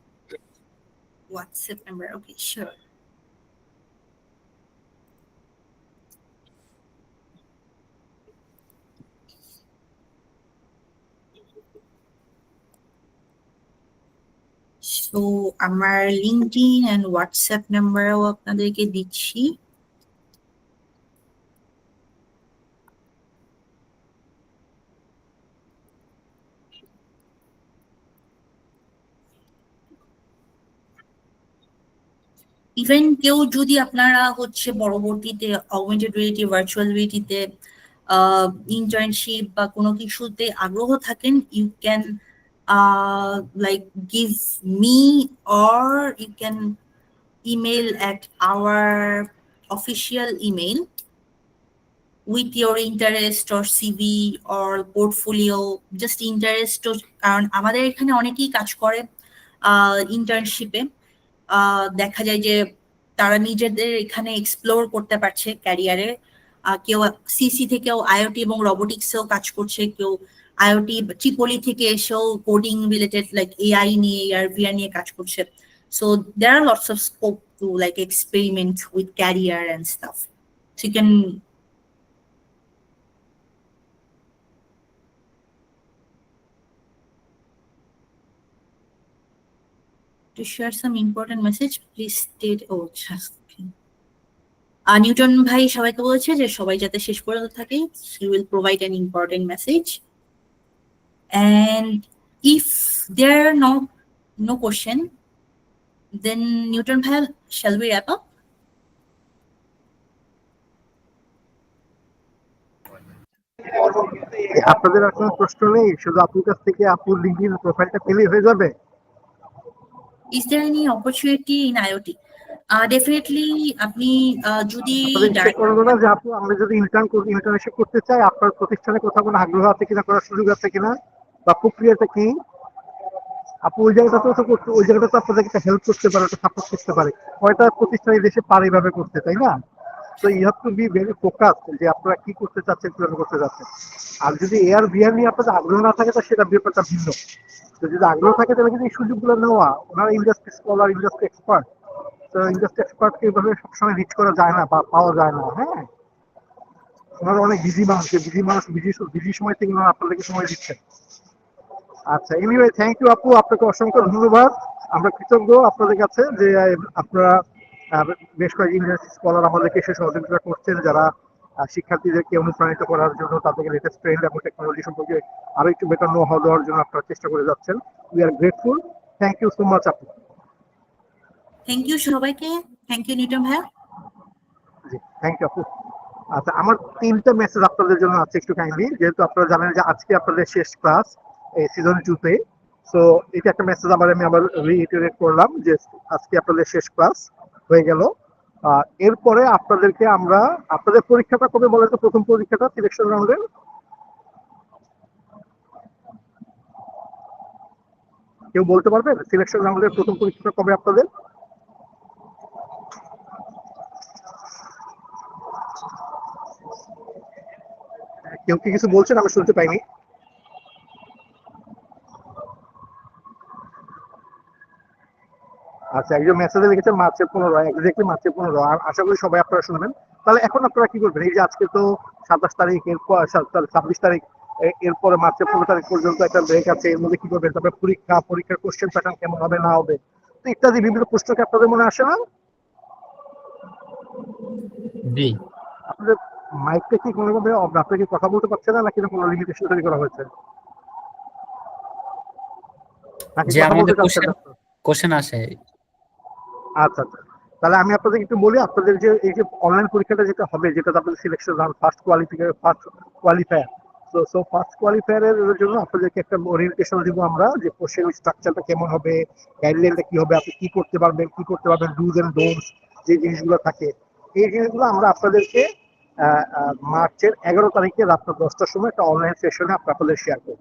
WhatsApp number, okay sure. So আমার লিঙ্কডইন এন্ড হোয়াটসঅ্যাপ নাম্বারও আপনাদেরকে দিচ্ছি। ইভেন কেউ যদি আপনারা হচ্ছে পরবর্তীতে অগমেন্টেড রিয়েলিটি, ভার্চুয়াল রিয়েলিটিতে ইন্টার্নশিপ বা কোনো কিছুতে আগ্রহ থাকেন, you can like give me or you can email at our official email with your interest or CV or portfolio, just interest. কারণ আমাদের এখানে অনেকেই কাজ করে ইন্টার্নশিপে, দেখা যায় যে তারা নিজেদের এখানে এক্সপ্লোর করতে পারছে ক্যারিয়ারে। কেউ সিসি থেকেও আইওটি এবং রোবোটিক্সেও কাজ করছে, কেউ আইওটি ট্রিপলি থেকে এসেও কোডিং রিলেটেড লাইক এআই নিয়ে, এআর ভিআর নিয়ে কাজ করছে। So there are lots of scope to like experiment with career and stuff. So you can to share some important message, please state. Oh, just okay. Newton ভাই সবাইকে বলেছে যে সবাই যাতে শেষ পর্যন্ত থাকে, he will provide an important message. And if there are no question, then Newton bhai, shall we wrap up? আপনাদের আর কোনো প্রশ্ন নেই? শুধু আপুর কাছ থেকে আপুর লিঙ্কডিন প্রোফাইলটা পেলেই হয়ে যাবে? Is there any opportunity in IoT? Definitely আপনি যদি করবো না যে আপু আমরা যদি ইন্টার্নশিপ করতে চাই, আপনার প্রতিষ্ঠানে কোথাও কোনো আগ্রহ আছে কিনা, করার সুযোগ আছে কিনা, বা প্রক্রিয়াটা কি? আপু ওই জায়গাটা তো করতে, ওই জায়গাটা তো আপনাদেরকে একটা হেল্প করতে পারে, একটা সাপোর্ট করতে পারে। কয়টা প্রতিষ্ঠান এই দেশে পারে এইভাবে করতে, তাই না? তো you have to be very focus যে আপনারা কি করতে চাচ্ছেন, কিভাবে করতে চাচ্ছেন। আর যদি এআর ভিআর নিয়ে আপনাদের আগ্রহ না থাকে, তো সেটা ব্যাপারটা ভিন্ন। তো যদি আগ্রহ থাকে তাহলে কিন্তু এই সুযোগগুলো নেওয়া, ওনারা ইন্ডাস্ট্রি স্কলার, ইন্ডাস্ট্রি এক্সপার্ট। তো ইন্ডাস্ট্রি এক্সপার্টকে এইভাবে সবসময় রিচ করা যায় না বা পাওয়া যায় না। হ্যাঁ, ওনারা অনেক বিজি মানুষ, বিজি সময় থেকে ওনারা আপনাদেরকে সময় দিচ্ছেন। আচ্ছা, এনিওয়ে থ্যাংক ইউ আপু, আপনাকে অসংখ্য ধন্যবাদ। আমরা কৃতজ্ঞ আপনাদের কাছে যে আপনারা বেশ কয়েক ইন্ডাস্ট্রি স্কলার আমাদেরকে এসে সহযোগিতা করছেন, যারা শিক্ষার্থীদেরকে অনুপ্রাণিত করার জন্য, তাদেরকে লেটেস্ট ট্রেন্ড এবং টেকনোলজি সম্পর্কে আরো একটু বেটার নো হাউ দেওয়ার জন্য আপনারা চেষ্টা করে যাচ্ছেন। We are grateful. Thank you so much আপু। থ্যাংক ইউ সবাইকে। থ্যাংক ইউ নিউটন ভাইয়া। জি, থ্যাংক ইউ আপু। আচ্ছা, আমার 3টা মেসেজ আপনাদের জন্য আছে, একটু কাইন্ডলি, যেহেতু আপনারা জানেন যে আজকে আপনাদের শেষ ক্লাস এই সিজন 2 তে। সো এটা একটা মেসেজ আমি আবার রিইটারেট করলাম যে আজকে আপনাদের শেষ ক্লাস হয়ে গেল। এরপরে আপনাদেরকে আমরা, আপনাদের পরীক্ষাটা কবে বলেন তো? প্রথম পরীক্ষাটা সিলেকশন রাউন্ডের কেউ বলতে পারবেন? সিলেকশন রাউন্ডের প্রথম পরীক্ষাটা কবে আপনাদের? কেউ কি কিছু বলছেন? আমি শুনতে পাইনি। আচ্ছা, একজন মেসেজে লিখেছেন মার্চের 15, এক্স্যাক্টলি মার্চের 15। আর আশা করি সবাই আপনারা শুনবেন। তাহলে এখন আপনারা কি করবেন? এই যে আজকে তো 27 তারিখ, এরপর 26 তারিখ, এরপরে মার্চের 15 তারিখ পর্যন্ত একটা ব্রেক আছে। এর মধ্যে কি করবেন? তারপরে পরীক্ষার কোশ্চেন প্যাটার্ন কেমন হবে না হবে, তো ইত্যাদি বিভিন্ন প্রশ্ন কি আপনাদের মনে আসে না? জি। আপনাদের মাইকটা কি কোনোভাবে আপনারা কি কথা বলতে পারছেন না, নাকি কোনো লিমিটেশন তৈরি করা হয়েছে? নাকি যে কথা বলতে আমাদের চাচ্ছেন না? কোশ্চেন আসে। আচ্ছা আচ্ছা, তাহলে আমি আপনাদের একটু বলি, আপনাদের যে এই যে অনলাইন পরীক্ষাটা যেটা হবে, যেটা আপনাদের selection round, first qualifier, so first কোয়ালিফায়ারের জন্য আপনাদেরকে একটা ওরিয়েন্টেশন দিব আমরা, যে কোশ্চেন স্ট্রাকচারটা কেমন হবে, গাইডলাইনটা কি হবে, আপনি কি করতে পারবেন ডুজ এন্ড ডোন্টস যে জিনিসগুলো থাকে, এই জিনিসগুলো আমরা আপনাদেরকে মার্চের 11 তারিখে রাত 10টার সময় একটা অনলাইন সেশনে আপনাদের শেয়ার করব।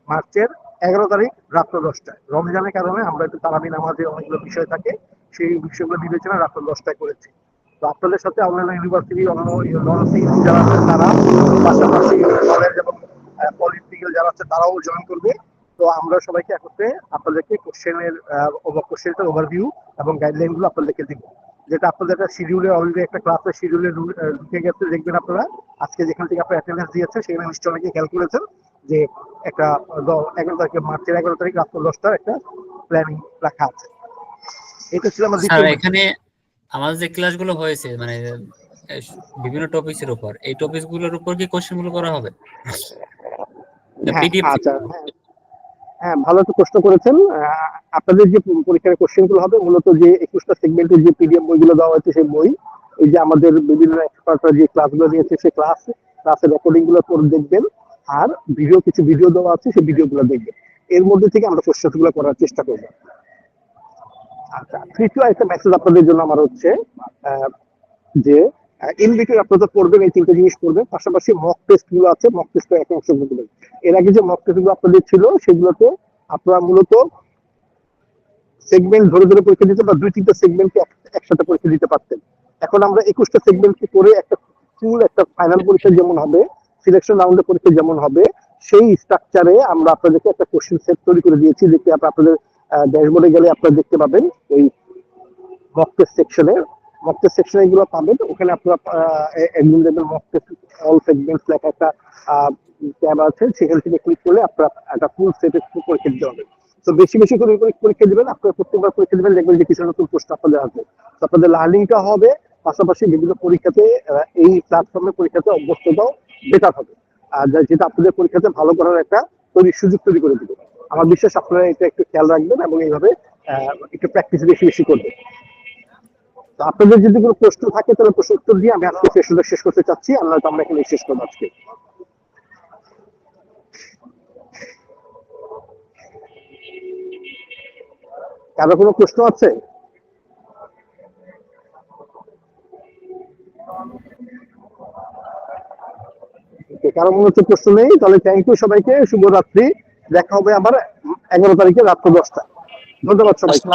মার্চের 11 তারিখ রাত 10টায়, রমজানের কারণে আমরা একটু তারাবি নামাজে অনেকগুলো বিষয় থাকে, সেই বিষয়গুলো বিবেচনা রাত 10টায় করেছি। তো আপনাদের সাথে অনলাইন ইউনিভার্সিটি যারা আছে তারা, পাশাপাশি কলেজ এবং পলিটেকনিক্যাল যারা আছে তারাও জয়েন করবে। তো আমরা সবাইকে একত্রে আপনাদেরকে কোশ্চেনটার ওভারভিউ এবং গাইডলাইন গুলো আপনাদেরকে দিব, যেটা আপনাদের একটা শিডিউলে অলরেডি একটা ক্লাসের শিডিউলে ঢুকে গেছে। দেখবেন আপনারা আজকে যেখান থেকে আপনারা অ্যাটেন্ডেন্স দিয়েছেন সেখানে নিশ্চয় অনেকে খেয়াল করেছেন যে একটা 11 তারিখে, মার্চের 11 তারিখ রাত 10টার একটা প্ল্যানিং রাখা আছে। এটা ছিল আমার স্যার এখানে আমাদের যে ক্লাসগুলো হয়েছে মানে বিভিন্ন টপিকের উপর, এই টপিকগুলোর উপর কি কোশ্চেনগুলো করা হবে? হ্যাঁ, ভালো একটা প্রশ্ন করেছেন। আপনাদের যে পরীক্ষার কোশ্চেন গুলো হবে মূলত যে 21টা সেগমেন্টের যে পিডিএফ বইগুলো দেওয়া হয়েছে, সেই বই, এই যে আমাদের বিভিন্ন এক্সপার্টরা যে ক্লাসগুলো নিয়েছে সেই ক্লাসের রেকর্ডিং গুলো করে দেখবেন, আর কিছু ভিডিও দেওয়া আছে, সেই ভিডিও গুলো দেখবেন। এর মধ্যে থেকে আমরা কোশ্চেন গুলো করার চেষ্টা করবো। আচ্ছা, তৃতীয় একটা মেসেজ আপনাদের জন্য আমার হচ্ছে যে ইন বিটুইন আপনারা পড়বেন, এই 3টে জিনিস পড়বেন, পাশাপাশি মক টেস্ট গুলো আছে, মক টেস্টে একটা অংশগ্রহণ করবেন। এর আগে যে মক টেস্ট গুলো আপনাদের ছিল সেগুলোতে আপনারা মূলত সেগমেন্ট ধরে ধরে পরীক্ষা দিতে বা 2-3টা সেগমেন্টকে একসাথে পরীক্ষা দিতে পারতেন। এখন আমরা 21টা সেগমেন্টকে করে একটা ফুল একটা ফাইনাল পরীক্ষা যেমন হবে, সিলেকশন রাউন্ডের পরীক্ষা যেমন হবে, সেই স্ট্রাকচারে আমরা আপনাদেরকে একটা কোশ্চেন সেট তৈরি করে দিয়েছি, যেটি আপনাদের ড্যাশবোর্ডে গেলে আপনারা দেখতে পাবেন। ওই মক টেস্ট সেকশনে এগুলো পাবেন। ওখানে আপনারা একদিন দেখবেন মক টেস্ট অল সেগমেন্টস লেখা একটা ট্যাব আছে, সেখান থেকে ক্লিক করলে আপনারা একটা ফুল সেটের পরীক্ষা দিতে হবে। তো বেশি বেশি করে পরীক্ষা দিবেন, আপনারা প্রত্যেকবার পরীক্ষা দিবেন, দেখবেন যে কিছু নতুন প্রশ্ন আপনাদের আসবে। তো আপনাদের লার্নিংটা হবে, পাশাপাশি বিভিন্ন পরীক্ষাতে এই প্ল্যাটফর্মে পরীক্ষাতে অভ্যস্ততাও বেটার হবে, আর যেটা আপনাদের পরীক্ষাতে ভালো করার একটা সুযোগ তৈরি করে দেবে। আমার বিশ্বাস আপনারা এটা একটু খেয়াল রাখবেন এবং এইভাবে একটু প্র্যাকটিস বেশি বেশি করবেন। তো আপনাদের যদি কোনো প্রশ্ন থাকে তাহলে প্রশ্ন উত্তর দিয়ে আমি আজকে সেশনটা শেষ করতে চাচ্ছি, আমরা এখানে শেষ করবো আজকে। কারো কোনো প্রশ্ন আছে? কারো মনে হচ্ছে প্রশ্ন নেই, তাহলে থ্যাংক ইউ সবাইকে, শুভরাত্রি। দেখা হবে আবার 11 তারিখে রাত 10টায়। ধন্যবাদ সবাইকে।